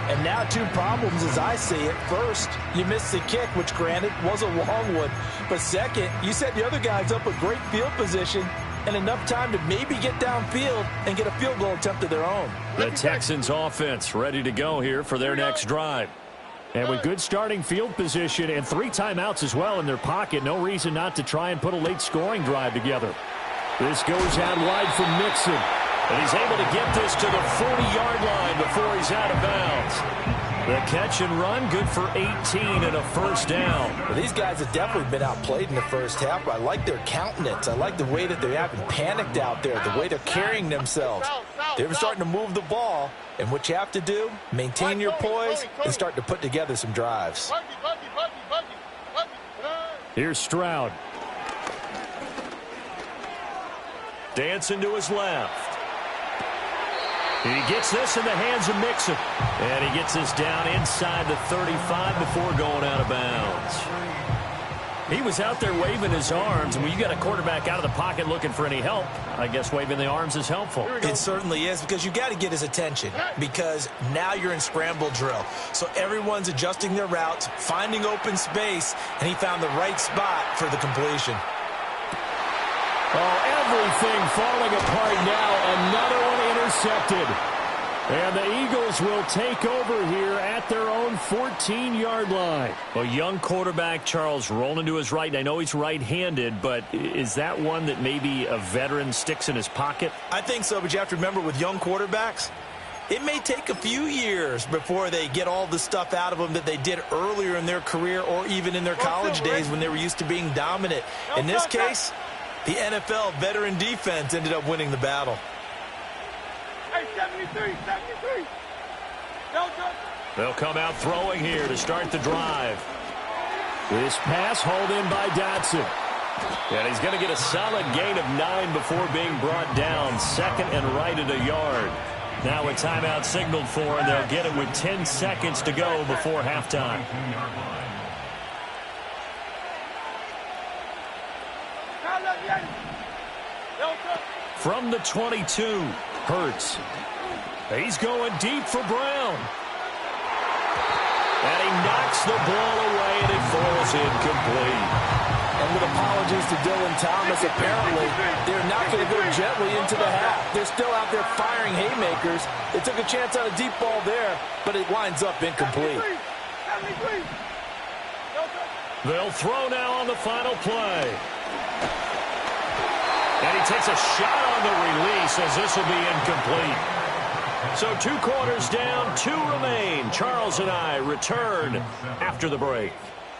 And now 2 problems as I see it. First, you missed the kick, which granted was a long one. But second, you set the other guys up with great field position and enough time to maybe get downfield and get a field goal attempt of their own. The Texans offense ready to go here for their next drive. And with good starting field position and 3 timeouts as well in their pocket, no reason not to try and put a late scoring drive together. This goes out wide for Mixon. And he's able to get this to the 40-yard line before he's out of bounds. The catch and run, good for 18 and a first down. Well, these guys have definitely been outplayed in the first half, but I like their countenance. I like the way that they haven't panicked out there, the way they're carrying themselves. They're starting to move the ball, and what you have to do, maintain your poise and start to put together some drives. Here's Stroud. Dancing to his left. He gets this in the hands of Mixon. And he gets this down inside the 35 before going out of bounds. He was out there waving his arms. And when you got a quarterback out of the pocket looking for any help, I guess waving the arms is helpful. It certainly is, because you got to get his attention, because now you're in scramble drill. So everyone's adjusting their routes, finding open space, and he found the right spot for the completion. Oh, everything falling apart now. Another one intercepted. And the Eagles will take over here at their own 14-yard line. A young quarterback, Charles, rolling to his right. I know he's right-handed, but is that one that maybe a veteran sticks in his pocket? I think so, but you have to remember with young quarterbacks, it may take a few years before they get all the stuff out of them that they did earlier in their career or even in their college days when they were used to being dominant. In this case, the NFL veteran defense ended up winning the battle. Hey, 73. They'll come out throwing here to start the drive. This pass hauled in by Dotson. And he's going to get a solid gain of 9 before being brought down. Second and right at a yard. Now a timeout signaled for, and they'll get it with 10 seconds to go before halftime. From the 22, Hurts. He's going deep for Brown. And he knocks the ball away, and it falls incomplete. And with apologies to Dylan Thomas, apparently they're not going to go gently into the half. They're still out there firing haymakers. They took a chance on a deep ball there, but it winds up incomplete. They'll throw now on the final play. And he takes a shot on the release as this will be incomplete. So 2 quarters down, 2 remain. Charles and I return after the break.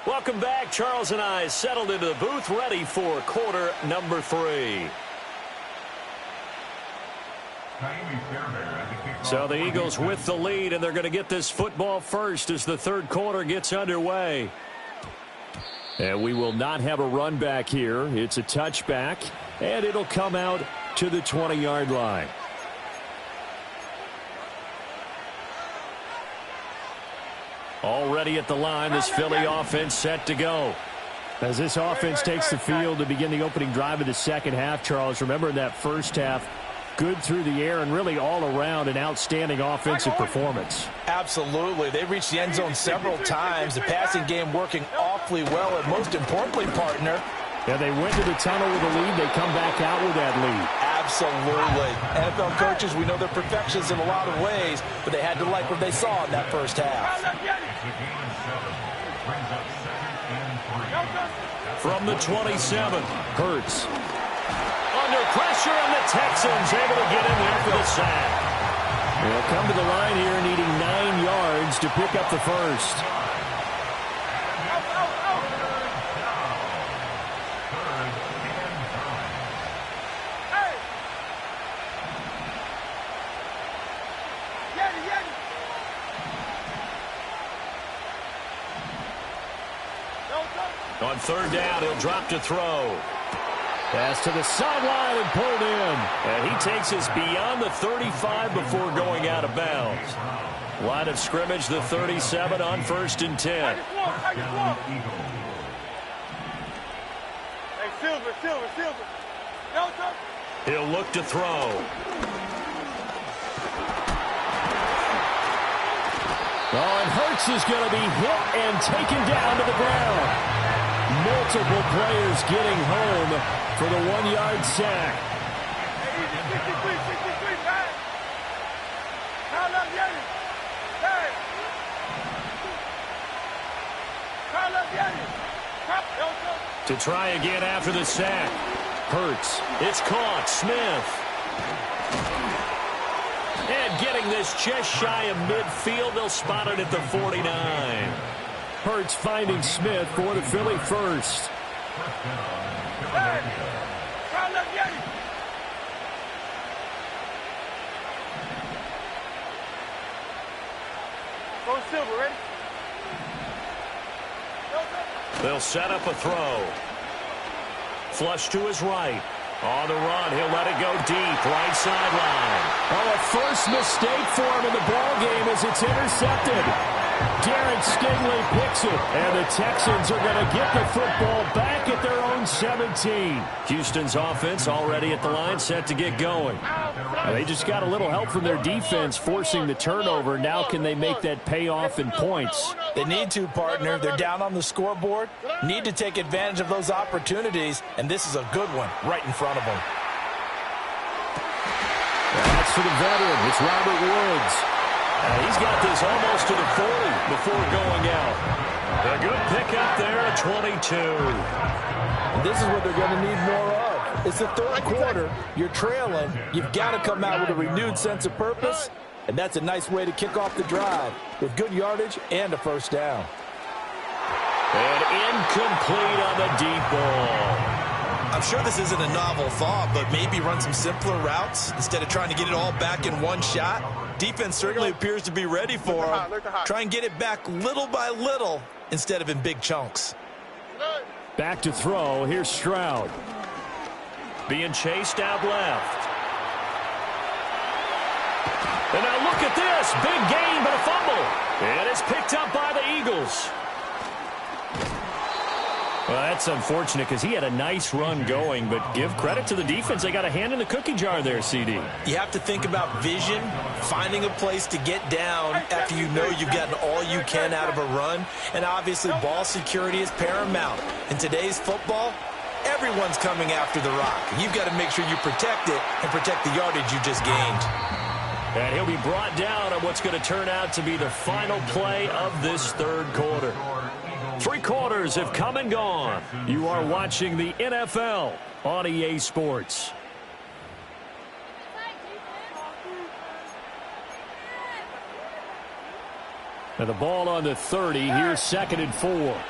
Welcome back. Charles and I settled into the booth, ready for quarter number 3. So the Eagles with the lead, and they're going to get this football first as the third quarter gets underway. And we will not have a run back here. It's a touchback, and it'll come out to the 20-yard line. Already at the line, this Philly offense set to go. As this offense takes the field to begin the opening drive of the second half, Charles, remember in that first half, good through the air and really all around an outstanding offensive performance. Absolutely. They reached the end zone several times. The passing game working awfully well, and most importantly, partner. Yeah, they went to the tunnel with a lead. They come back out with that lead. Absolutely. NFL coaches, we know they're perfectionists in a lot of ways, but they had to like what they saw in that first half. From the 27, Hurts. Under pressure, and the Texans able to get in there for the sack. They'll come to the line here needing 9 yards to pick up the first. On third down, he'll drop to throw. Pass to the sideline and pulled in. And he takes us beyond the 35 before going out of bounds. Line of scrimmage, the 37 on 1st and 10. Hey, Silver. He'll look to throw. Oh, and Hurts is going to be hit and taken down to the ground. Multiple players getting home for the 1-yard sack. To try again after the sack. Hurts. It's caught. Smith. And getting this just shy of midfield. They'll spot it at the 49. Hurts finding Smith for the Philly first. Go Silver, ready? They'll set up a throw. Flush to his right. On the run, he'll let it go deep, right sideline. Oh, a first mistake for him in the ball game as it's intercepted. Garrett Stingley picks it, and the Texans are going to get the football back at their own 17. Houston's offense already at the line, set to get going. They just got a little help from their defense forcing the turnover. Now can they make that pay off in points? They need to, partner. They're down on the scoreboard. Need to take advantage of those opportunities, and this is a good one right in front of them. That's for the veteran. It's Robert Woods. He's got this almost to the 40 before going out. A good pickup there at 22. And this is what they're going to need more of. It's the third quarter. You're trailing. You've got to come out with a renewed sense of purpose, and that's a nice way to kick off the drive with good yardage and a first down. And incomplete on the deep ball. I'm sure this isn't a novel thought, but maybe run some simpler routes instead of trying to get it all back in one shot. Defense certainly appears to be ready for him. Try and get it back little by little instead of in big chunks. Back to throw. Here's Stroud. Being chased out left. And now look at this. Big gain, but a fumble. And it's picked up by the Eagles. Well, that's unfortunate because he had a nice run going, but give credit to the defense. They got a hand in the cookie jar there, CD. You have to think about vision, finding a place to get down after you know you've gotten all you can out of a run. And obviously, ball security is paramount. In today's football, everyone's coming after the rock. You've got to make sure you protect it and protect the yardage you just gained. And he'll be brought down on what's going to turn out to be the final play of this third quarter. 3 quarters have come and gone. You are watching the NFL on EA Sports. And the ball on the 30. Here's 2nd and 4.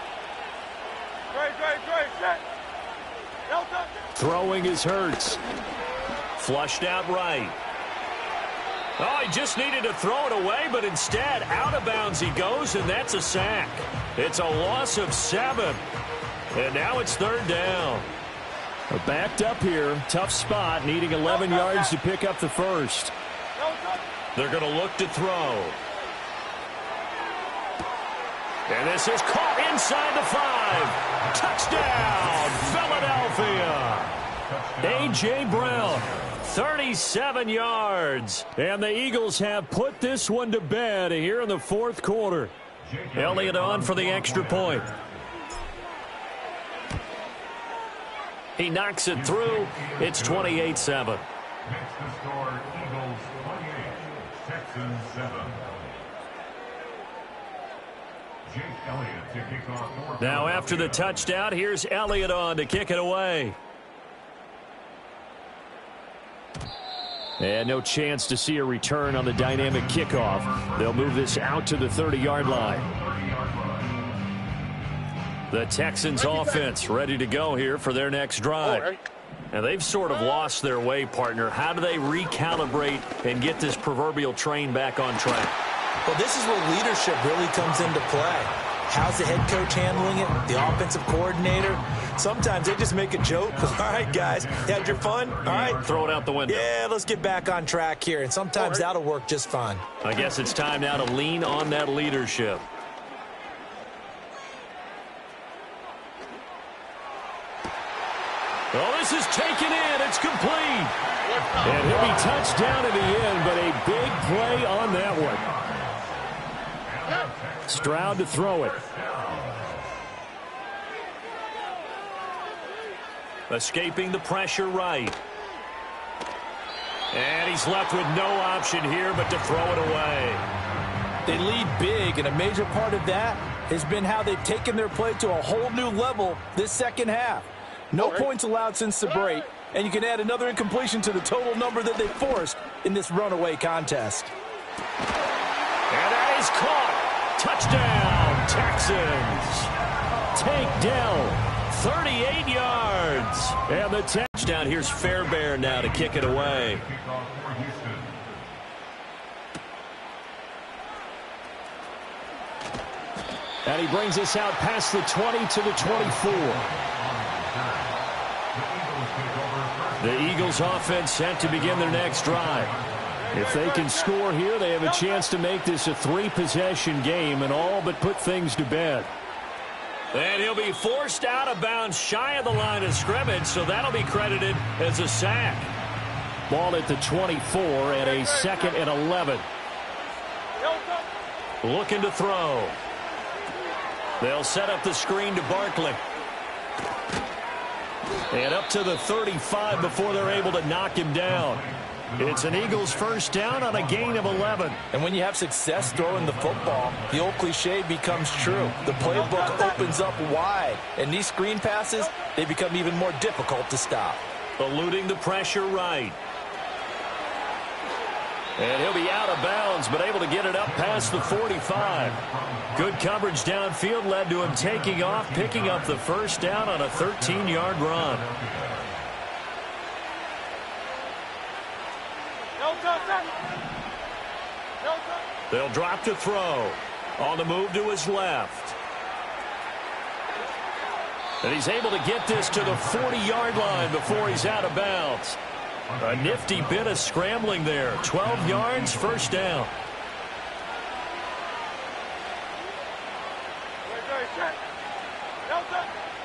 Throwing is Hurts. Flushed out right. Oh, he just needed to throw it away, but instead, out of bounds he goes, and that's a sack. It's a loss of 7. And now it's 3rd down. They're backed up here. Tough spot, needing 11 yards to pick up the first. They're going to look to throw. And this is caught inside the 5. Touchdown, Philadelphia. A.J. Brown. 37 yards. And the Eagles have put this one to bed here in the 4th quarter. Elliott on for the extra point. He knocks it through. It's 28-7. Next to score, Eagles 28, Texans 7. Jake Elliott to kick off. Now after the touchdown, here's Elliott on to kick it away. And no chance to see a return on the dynamic kickoff. They'll move this out to the 30-yard line. The Texans offense ready to go here for their next drive. And they've sort of lost their way, partner. How do they recalibrate and get this proverbial train back on track? Well, this is where leadership really comes into play. How's the head coach handling it? The offensive coordinator? Sometimes they just make a joke. All right, guys, you had your fun? All right. Throw it out the window. Yeah, let's get back on track here. And sometimes that'll work just fine. I guess it's time now to lean on that leadership. Oh, this is taken in. It's complete. And he'll be touched down in the end, but a big play on that one. Stroud to throw it. Escaping the pressure right. And he's left with no option here but to throw it away. They lead big, and a major part of that has been how they've taken their play to a whole new level this second half. No points allowed since the break, and you can add another incompletion to the total number that they forced in this runaway contest. And that is caught. Touchdown, Texans. Takedown, 38 yards. And the touchdown. Here's Fairbairn now to kick it away. And he brings us out past the 20 to the 24. The Eagles offense set to begin their next drive. If they can score here, they have a chance to make this a 3-possession game and all but put things to bed. And he'll be forced out of bounds shy of the line of scrimmage, so that'll be credited as a sack. Ball at the 24 and a 2nd and 11. Looking to throw. They'll set up the screen to Barkley. And up to the 35 before they're able to knock him down. It's an Eagles first down on a gain of 11. And when you have success throwing the football, the old cliche becomes true. The playbook opens up wide. And these screen passes, they become even more difficult to stop. Eluding the pressure right. And he'll be out of bounds, but able to get it up past the 45. Good coverage downfield led to him taking off, picking up the first down on a 13-yard run. They'll drop to throw. On the move to his left. And he's able to get this to the 40-yard line before he's out of bounds. A nifty bit of scrambling there. 12 yards, first down.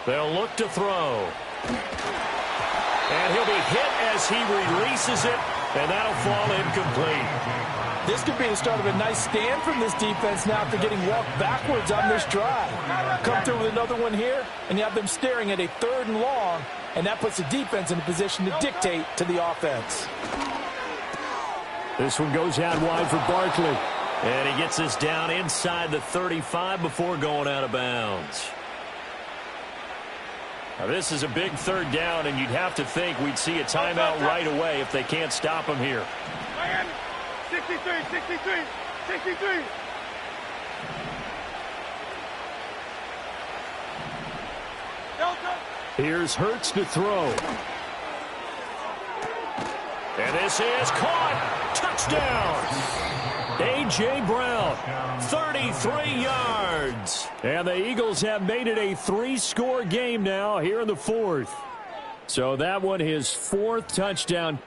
They'll look to throw. And he'll be hit as he releases it, and that'll fall incomplete. This could be the start of a nice stand from this defense now after getting walked backwards on this drive. Come through with another one here, and you have them staring at a 3rd and long, and that puts the defense in a position to dictate to the offense. This one goes out wide for Barkley. And he gets this down inside the 35 before going out of bounds. Now, this is a big 3rd down, and you'd have to think we'd see a timeout right away if they can't stop him here. Miami, 63, 63, 63. Delta. Here's Hurts to throw. And this is caught. Touchdown. A.J. Brown, 33 yards. And the Eagles have made it a 3-score game now here in the 4th. So that one, his 4th touchdown.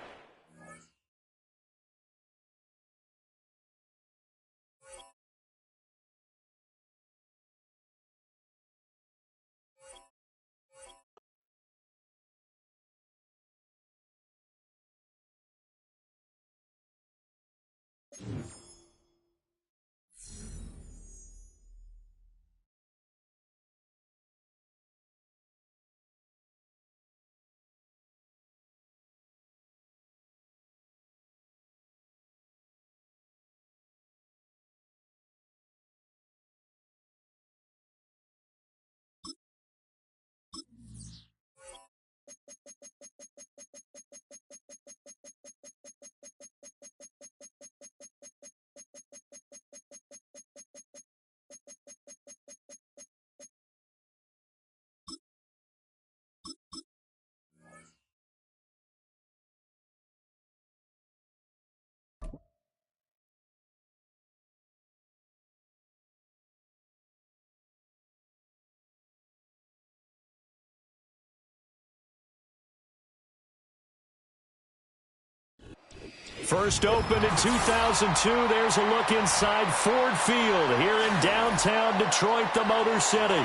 First opened in 2002. There's a look inside Ford Field here in downtown Detroit, the Motor City.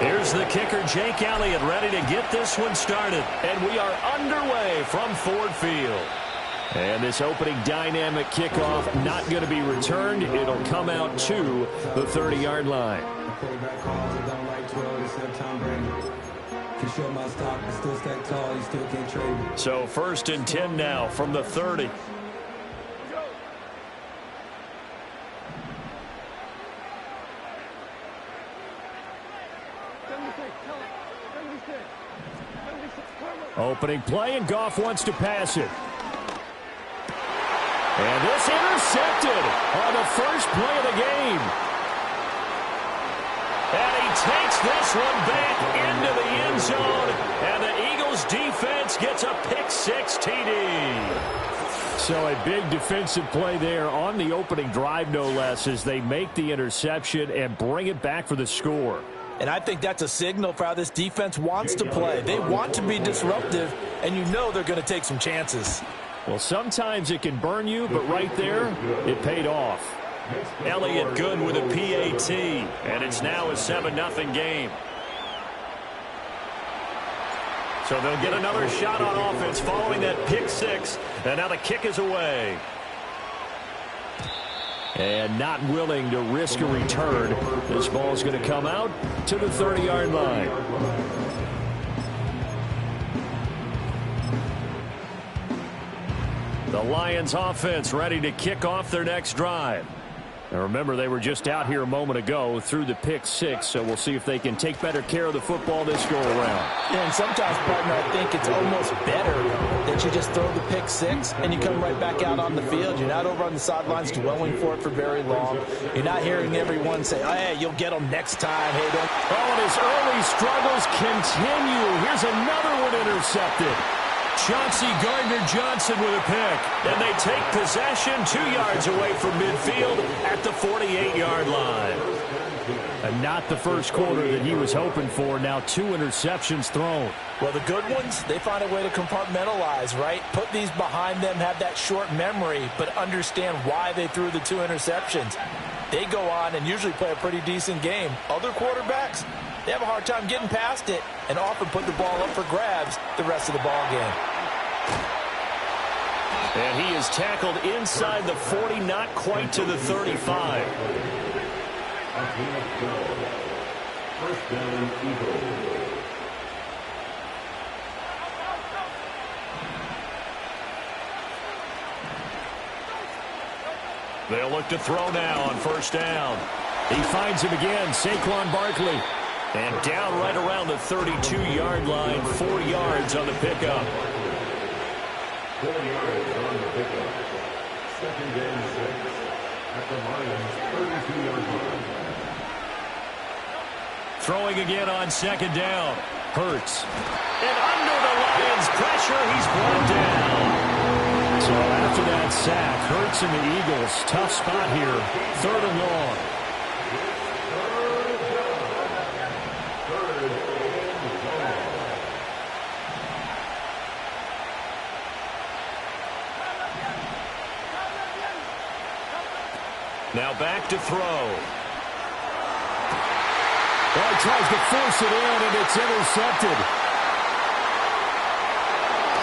Here's the kicker, Jake Elliott, ready to get this one started. And we are underway from Ford Field. And this opening dynamic kickoff not going to be returned. It'll come out to the 30-yard line. So 1st and 10 now from the 30. Opening play, and Goff wants to pass it. And this intercepted on the first play of the game. And he takes this one back into the end zone. And the Eagles defense gets a pick-6 TD. So a big defensive play there on the opening drive, no less, as they make the interception and bring it back for the score. And I think that's a signal for how this defense wants to play. They want to be disruptive, and you know they're going to take some chances. Well, sometimes it can burn you, but right there, it paid off. Elliott good with a PAT, and it's now a 7-0 game. So they'll get another shot on offense following that pick-6, and now the kick is away. And not willing to risk a return. This ball is going to come out to the 30-yard line. The Lions offense ready to kick off their next drive. Now remember, they were just out here a moment ago through the pick-6, so we'll see if they can take better care of the football this go-around. Yeah, and sometimes, partner, I think it's almost better that you just throw the pick-6 and you come right back out on the field. You're not over on the sidelines dwelling for it for very long. You're not hearing everyone say, oh, hey, you'll get them next time. Hey, don't. Oh, and his early struggles continue. Here's another one intercepted. Chauncey Gardner-Johnson with a pick. And they take possession 2 yards away from midfield at the 48-yard line. And not the first quarter that he was hoping for. Now 2 interceptions thrown. Well, the good ones, they find a way to compartmentalize, right? Put these behind them, have that short memory, but understand why they threw the 2 interceptions. They go on and usually play a pretty decent game. Other quarterbacks, they have a hard time getting past it and often put the ball up for grabs the rest of the ball game. And he is tackled inside the 40, not quite to the 35. First down, Eagles. They'll look to throw now on first down. He finds him again, Saquon Barkley. And down right around the 32-yard line, 4 yards on the pickup. 4 yards on the pickup. Second and 6 at the Lions' 32-yard line. Throwing again on second down. Hurts. And under the Lions' pressure, he's brought down. So after that sack, Hurts and the Eagles, tough spot here, 3rd and long. Now back to throw. Well, he tries to force it in, and it's intercepted.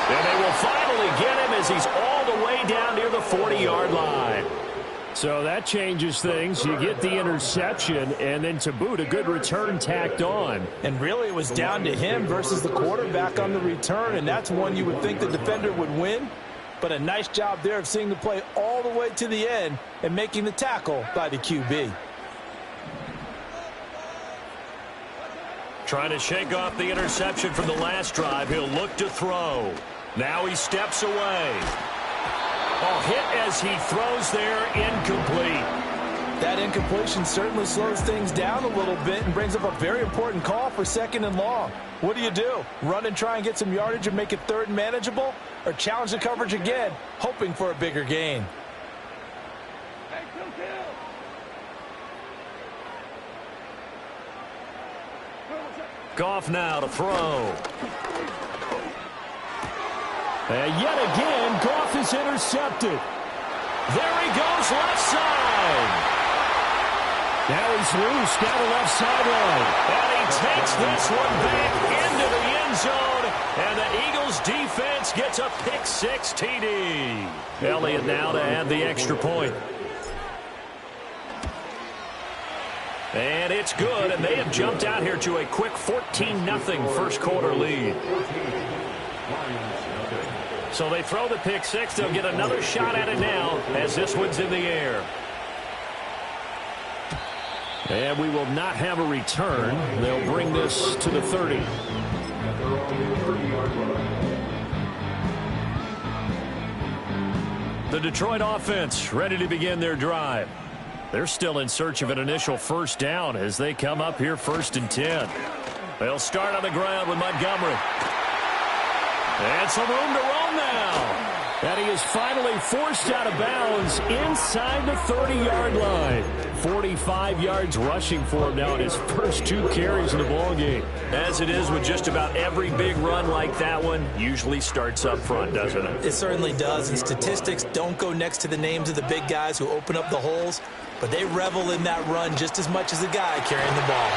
And they will finally get him as he's all the way down near the 40-yard line. So that changes things. You get the interception, and then to boot, a good return tacked on. And really, it was down to him versus the quarterback on the return, and that's one you would think the defender would win. But a nice job there of seeing the play all the way to the end and making the tackle by the QB. Trying to shake off the interception from the last drive. He'll look to throw. Now he steps away. Oh, hit as he throws there, incomplete. That incompletion certainly slows things down a little bit and brings up a very important call for 2nd and long. What do? Run and try and get some yardage and make it 3rd and manageable? Or challenge the coverage again, hoping for a bigger gain? Goff now to throw. And yet again, Goff is intercepted. There he goes, left side. Now he's loose down the left sideline. And he takes this one back into the end zone. And the Eagles defense gets a pick-6 TD. Elliott now to add the extra point. And it's good, and they have jumped out here to a quick 14-0 first quarter lead. So they throw the pick-6. They'll get another shot at it now as this one's in the air. And we will not have a return. They'll bring this to the 30. The Detroit offense ready to begin their drive. They're still in search of an initial first down as they come up here 1st and 10. They'll start on the ground with Montgomery. And some room to roam now. And he is finally forced out of bounds inside the 30-yard line. 45 yards rushing for him now in his first 2 carries in the ballgame. As it is with just about every big run like that one, usually starts up front, doesn't it? It certainly does, and statistics don't go next to the names of the big guys who open up the holes, but they revel in that run just as much as the guy carrying the ball.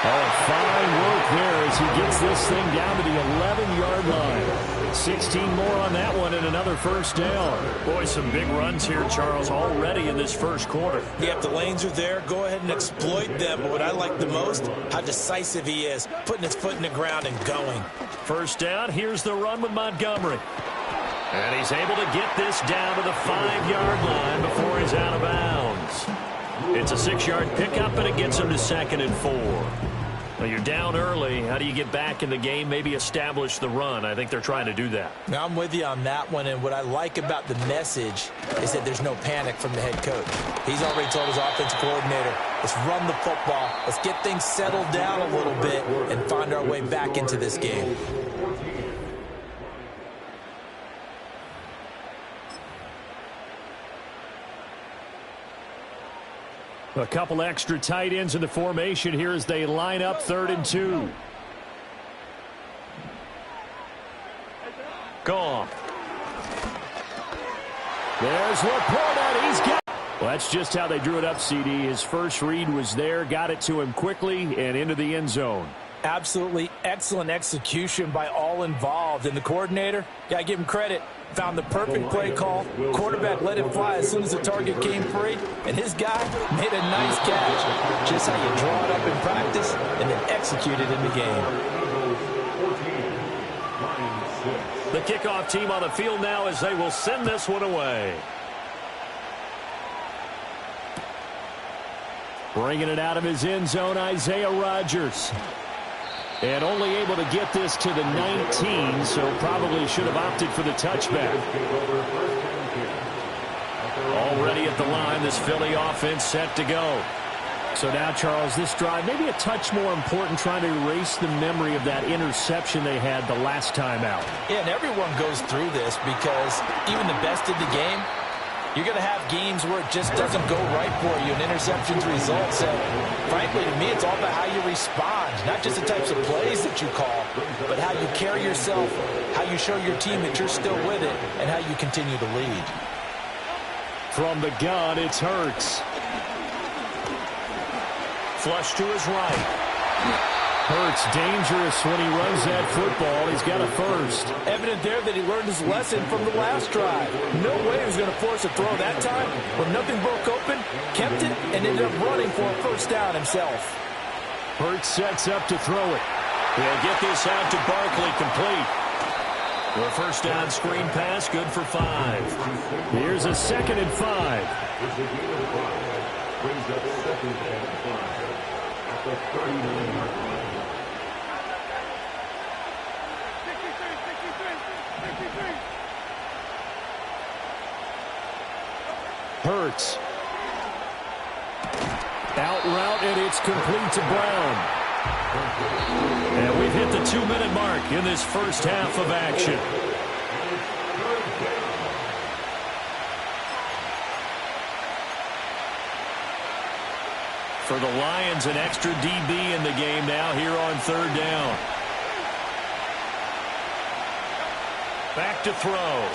Oh, fine work there as he gets this thing down to the 11-yard line. 16 more on that one and another first down. Boy, some big runs here, Charles, already in this first quarter. Yeah, if the lanes are there, go ahead and exploit them. But what I like the most, how decisive he is, putting his foot in the ground and going. First down, here's the run with Montgomery. And he's able to get this down to the 5-yard line before he's out of bounds. It's a 6-yard pickup, and it gets him to 2nd and 4. Well, you're down early. How do you get back in the game, maybe establish the run? I think they're trying to do that. Now, I'm with you on that one, and what I like about the message is that there's no panic from the head coach. He's already told his offensive coordinator, let's run the football, let's get things settled down a little bit and find our way back into this game. A couple extra tight ends in the formation here as they line up 3rd and 2. Goff. There's Laporta. He's got. Well, that's just how they drew it up, CD. His first read was there, got it to him quickly, and into the end zone. Absolutely excellent execution by all involved. And the coordinator, got to give him credit, found the perfect play call. Quarterback let it fly as soon as the target came free, and his guy made a nice catch. Just how you draw it up in practice and then execute it in the game. The kickoff team on the field now as they will send this one away. Bringing it out of his end zone, Isaiah Rodgers. And only able to get this to the 19, so probably should have opted for the touchback. Already at the line, this Philly offense set to go. So now, Charles, this drive maybe a touch more important, trying to erase the memory of that interception they had the last time out. Yeah, and everyone goes through this because even the best of the game, you're going to have games where it just doesn't go right for you, and interceptions result. So, frankly, to me, it's all about how you respond, not just the types of plays that you call, but how you carry yourself, how you show your team that you're still with it, and how you continue to lead. From the gun, it's Hurts. Flush to his right. Hurts dangerous when he runs that football. He's got a first. Evident there that he learned his lesson from the last drive. No way he was going to force a throw that time. When nothing broke open, kept it, and ended up running for a first down himself. Hurts sets up to throw it. He'll get this out to Barkley, complete. The first down screen pass, good for 5. Here's a 2nd and 5. Brings up 2nd and 5 at the 39-yard line. Hurts. Out route, and it's complete to Brown. And we've hit the 2-minute mark in this first half of action. For the Lions, an extra DB in the game now here on 3rd down. Back to throw.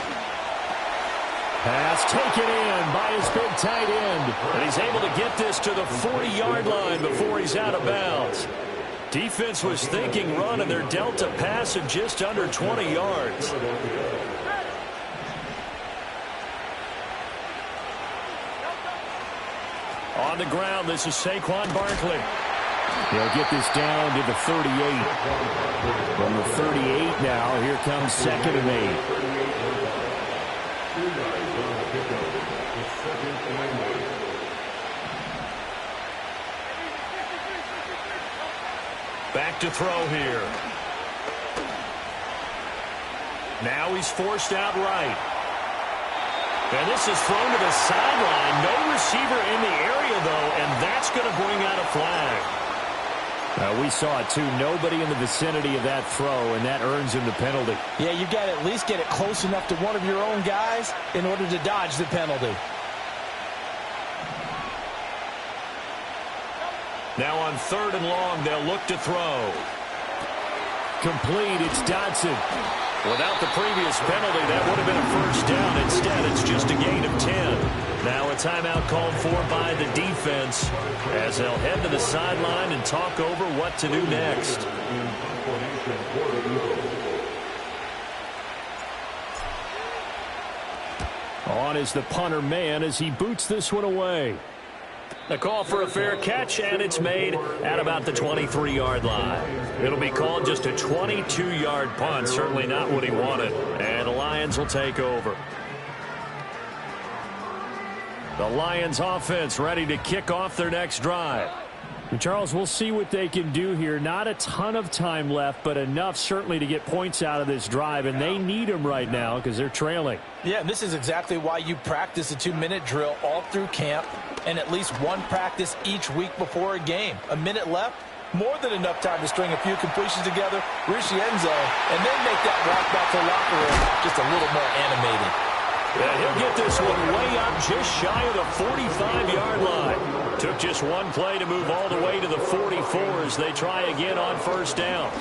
Pass taken in by his big tight end. And he's able to get this to the 40-yard line before he's out of bounds. Defense was thinking run, and they're dealt a pass of just under 20 yards. On the ground, this is Saquon Barkley. They'll get this down to the 38. From the 38 now, here comes 2nd and 8. Back to throw here. Now he's forced out right. And this is thrown to the sideline. No receiver in the area, though, and that's going to bring out a flag. We saw it, too. Nobody in the vicinity of that throw, and that earns him the penalty. Yeah, you got to at least get it close enough to one of your own guys in order to dodge the penalty. Now on 3rd and long, they'll look to throw. Complete, it's Dotson. Without the previous penalty, that would have been a first down. Instead, it's just a gain of 10. Now a timeout called for by the defense as they'll head to the sideline and talk over what to do next. On is the punter man as he boots this one away. A call for a fair catch, and it's made at about the 23-yard line. It'll be called just a 22-yard punt. Certainly not what he wanted. And the Lions will take over. The Lions offense ready to kick off their next drive. And Charles, we'll see what they can do here. Not a ton of time left, but enough certainly to get points out of this drive, and they need them right now because they're trailing. Yeah, and this is exactly why you practice a 2-minute drill all through camp and at least one practice each week before a game. A minute left, more than enough time to string a few completions together, reach the end zone, and then make that walk back to the locker room just a little more animated. And he'll get this one way up just shy of the 45-yard line. Took just one play to move all the way to the 44 as they try again on first down.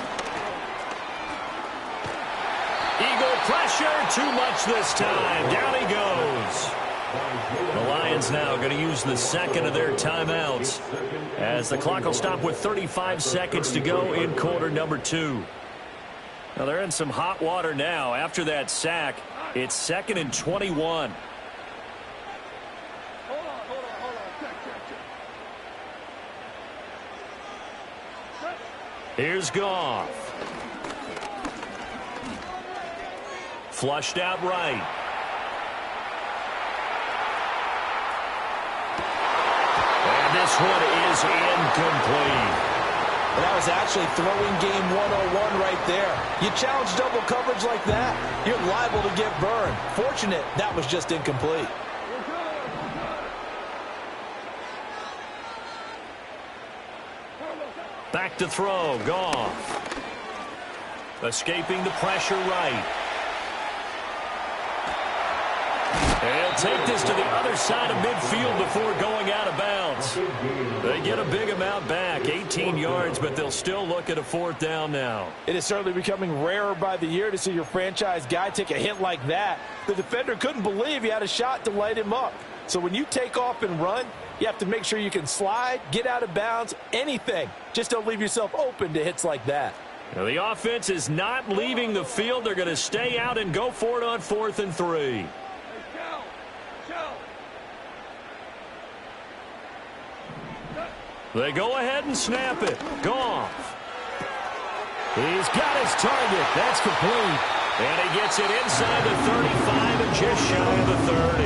Eagle pressure, too much this time. Down he goes. The Lions now going to use the second of their timeouts as the clock will stop with 35 seconds to go in quarter number 2. Now they're in some hot water now. After that sack, it's 2nd and 21. Here's Goff. Flushed out right. And this one is incomplete. Well, that was actually throwing game 101 right there. You challenge double coverage like that, you're liable to get burned. Fortunate that was just incomplete. Back to throw, Goff. Escaping the pressure right. They'll take this to the other side of midfield before going out of bounds. They get a big amount back, 18 yards, but they'll still look at a 4th down now. It is certainly becoming rarer by the year to see your franchise guy take a hit like that. The defender couldn't believe he had a shot to light him up. So when you take off and run, you have to make sure you can slide, get out of bounds, anything. Just don't leave yourself open to hits like that. Now the offense is not leaving the field. They're going to stay out and go for it on 4th and 3. They go ahead and snap it. Goff. He's got his target. That's complete. And he gets it inside the 35 and just shy of the 30.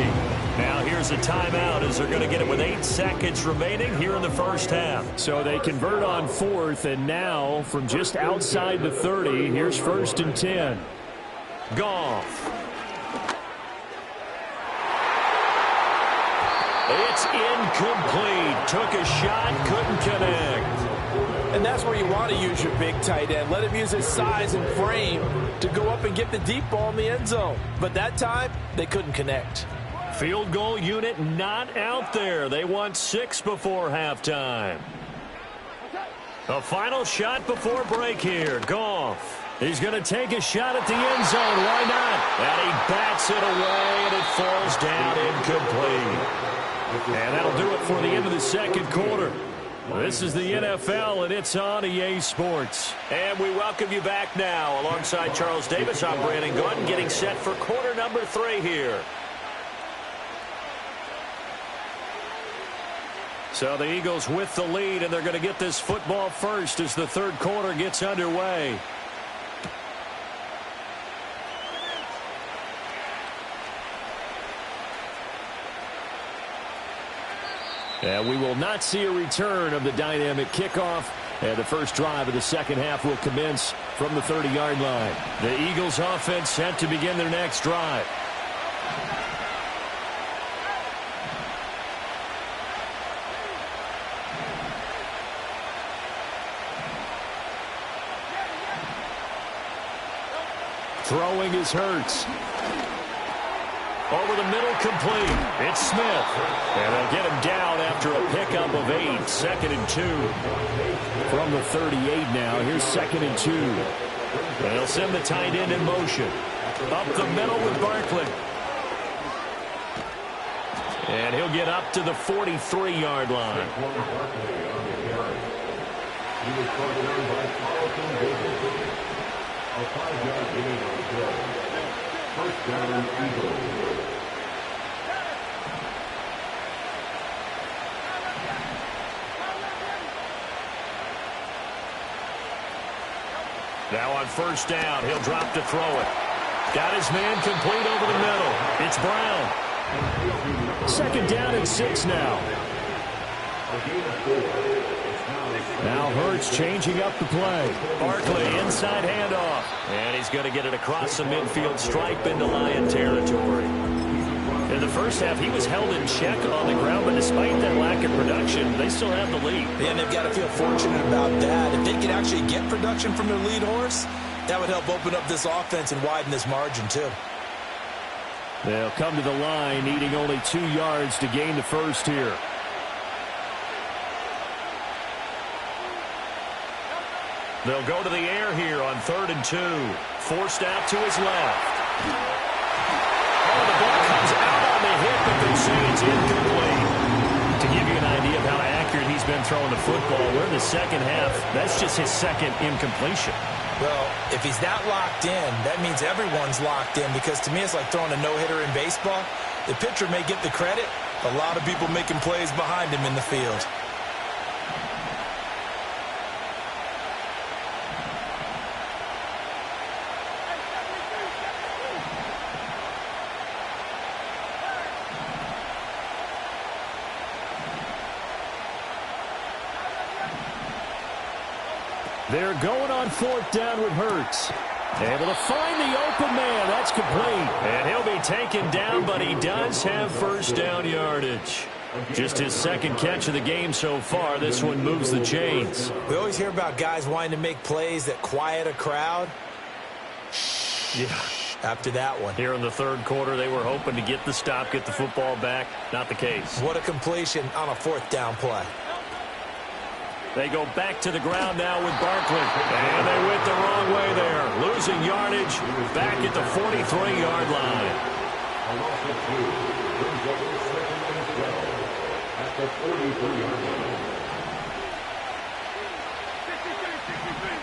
Now here's a timeout as they're going to get it with 8 seconds remaining here in the first half. So they convert on 4th, and now from just outside the 30, here's 1st and 10. Goff. It's incomplete. Took a shot, couldn't connect. And that's where you want to use your big tight end. Let him use his size and frame to go up and get the deep ball in the end zone. But that time, they couldn't connect. Field goal unit not out there. They want 6 before halftime. A final shot before break here. Goff. He's going to take a shot at the end zone. Why not? And he bats it away, and it falls down incomplete. And that'll do it for the end of the second quarter. This is the NFL, and it's on EA Sports. And we welcome you back now. Alongside Charles Davis, I'm Brandon Gunn, getting set for quarter number 3 here. So the Eagles with the lead, and they're going to get this football first as the third quarter gets underway. And we will not see a return of the dynamic kickoff. And the first drive of the second half will commence from the 30-yard line. The Eagles offense set to begin their next drive. Throwing is Hurts. Over the middle, complete. It's Smith. And they'll get him down after a pickup of 8. 2nd and 2. From the 38 now, here's 2nd and 2. And they'll send the tight end in motion. Up the middle with Barkley. And he'll get up to the 43-yard line. He was brought down by Carlton Davis. A 5-yard gain on the play. First down, Eagles. Now on first down, he'll drop to throw it. Got his man complete over the middle. It's Brown. 2nd down and 6 now. Now Hurts changing up the play. Barkley inside handoff. And he's going to get it across the midfield stripe into Lion territory. In the first half, he was held in check on the ground, but despite that lack of production, they still have the lead. Yeah, and they've got to feel fortunate about that. If they can actually get production from their lead horse, that would help open up this offense and widen this margin too. They'll come to the line, needing only 2 yards to gain the first here. They'll go to the air here on 3rd and 2. Forced out to his left. Oh, the ball comes out on the hit, but they say it's incomplete. To give you an idea of how accurate he's been throwing the football, we're in the second half. That's just his second incompletion. Well, if he's that locked in, that means everyone's locked in, because to me it's like throwing a no-hitter in baseball. The pitcher may get the credit. A lot of people making plays behind him in the field. They're going on 4th down with Hurts. Able to find the open man. That's complete. And he'll be taken down, but he does have first down yardage. Just his second catch of the game so far. This one moves the chains. We always hear about guys wanting to make plays that quiet a crowd. Yeah. After that one. Here in the 3rd quarter, they were hoping to get the stop, get the football back. Not the case. What a completion on a 4th down play. They go back to the ground now with Barkley. And they went the wrong way there. Losing yardage back at the 43-yard line. A loss of 2 brings up 2nd and 12 at the 43-yard line. 63.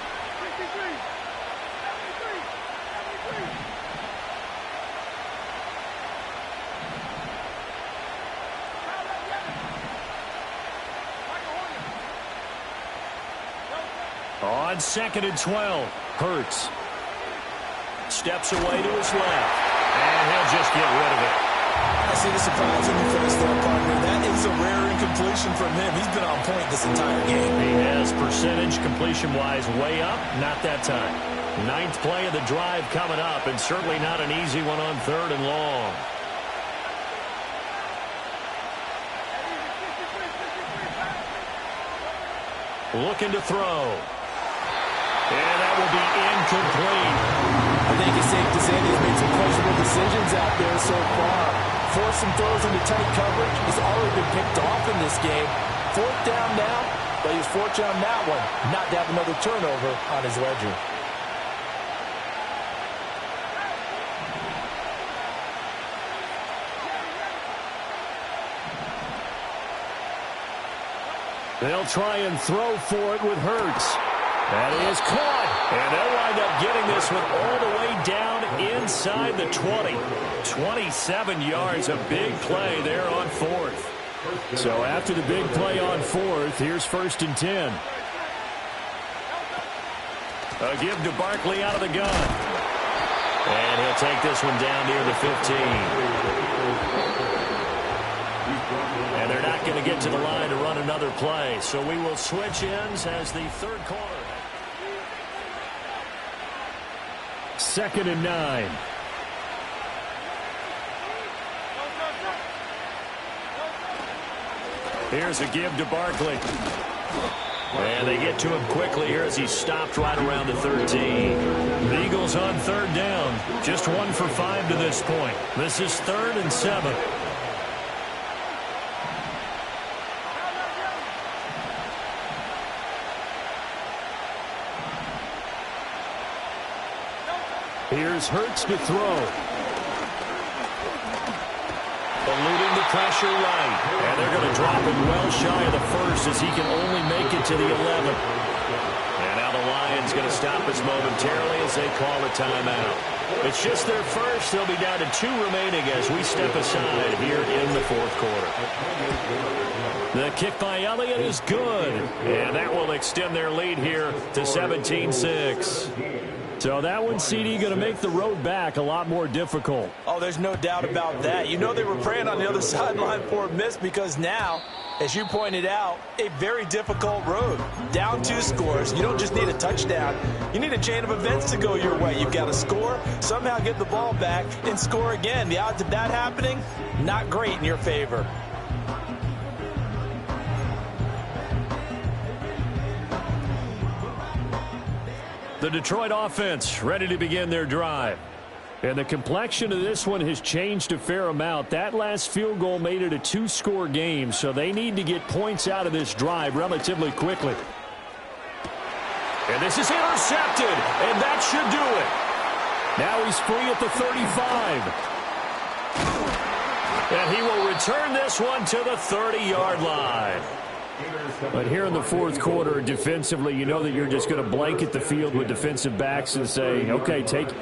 On 2nd and 12, Hurts steps away to his left, and he'll just get rid of it. I see the surprise in the face there, partner. That is a rare incompletion from him. He's been on point this entire game. He has percentage completion-wise way up, not that time. 9th play of the drive coming up, and certainly not an easy one on 3rd and long. Looking to throw. And that will be incomplete. I think it's safe to say he's made some questionable decisions out there so far. Forced some throws into tight coverage. He's already been picked off in this game. 4th down now, but he's fortunate on that one not to have another turnover on his ledger. They'll try and throw for it with Hurts. That is caught. And they'll wind up getting this one all the way down inside the 20. 27 yards, a big play there on 4th. So after the big play on 4th, here's 1st and 10. A give to Barkley out of the gun. And he'll take this one down near the 15. And they're not going to get to the line to run another play. So we will switch ends as the 3rd quarter. 2nd and 9. Here's a give to Barkley. And they get to him quickly here as he stopped right around the 13. The Eagles on 3rd down. Just 1 for 5 to this point. This is 3rd and 7. Here's Hurts to throw. Eluding the pressure right. And they're going to drop him well shy of the 1st as he can only make it to the 11. And now the Lions going to stop us momentarily as they call a timeout. It's just their first. They'll be down to 2 remaining as we step aside here in the 4th quarter. The kick by Elliott is good. And that will extend their lead here to 17-6. So that one, CD, going to make the road back a lot more difficult. Oh, there's no doubt about that. You know they were praying on the other sideline for a miss because now, as you pointed out, a very difficult road. Down 2 scores. You don't just need a touchdown. You need a chain of events to go your way. You've got to score, somehow get the ball back, and score again. The odds of that happening, not great in your favor. The Detroit offense ready to begin their drive. And the complexion of this one has changed a fair amount. That last field goal made it a 2-score game, so they need to get points out of this drive relatively quickly. And this is intercepted, and that should do it. Now he's free at the 35. And he will return this one to the 30-yard line. But here in the fourth quarter, defensively, you know that you're just going to blanket the field with defensive backs and say, okay, take it.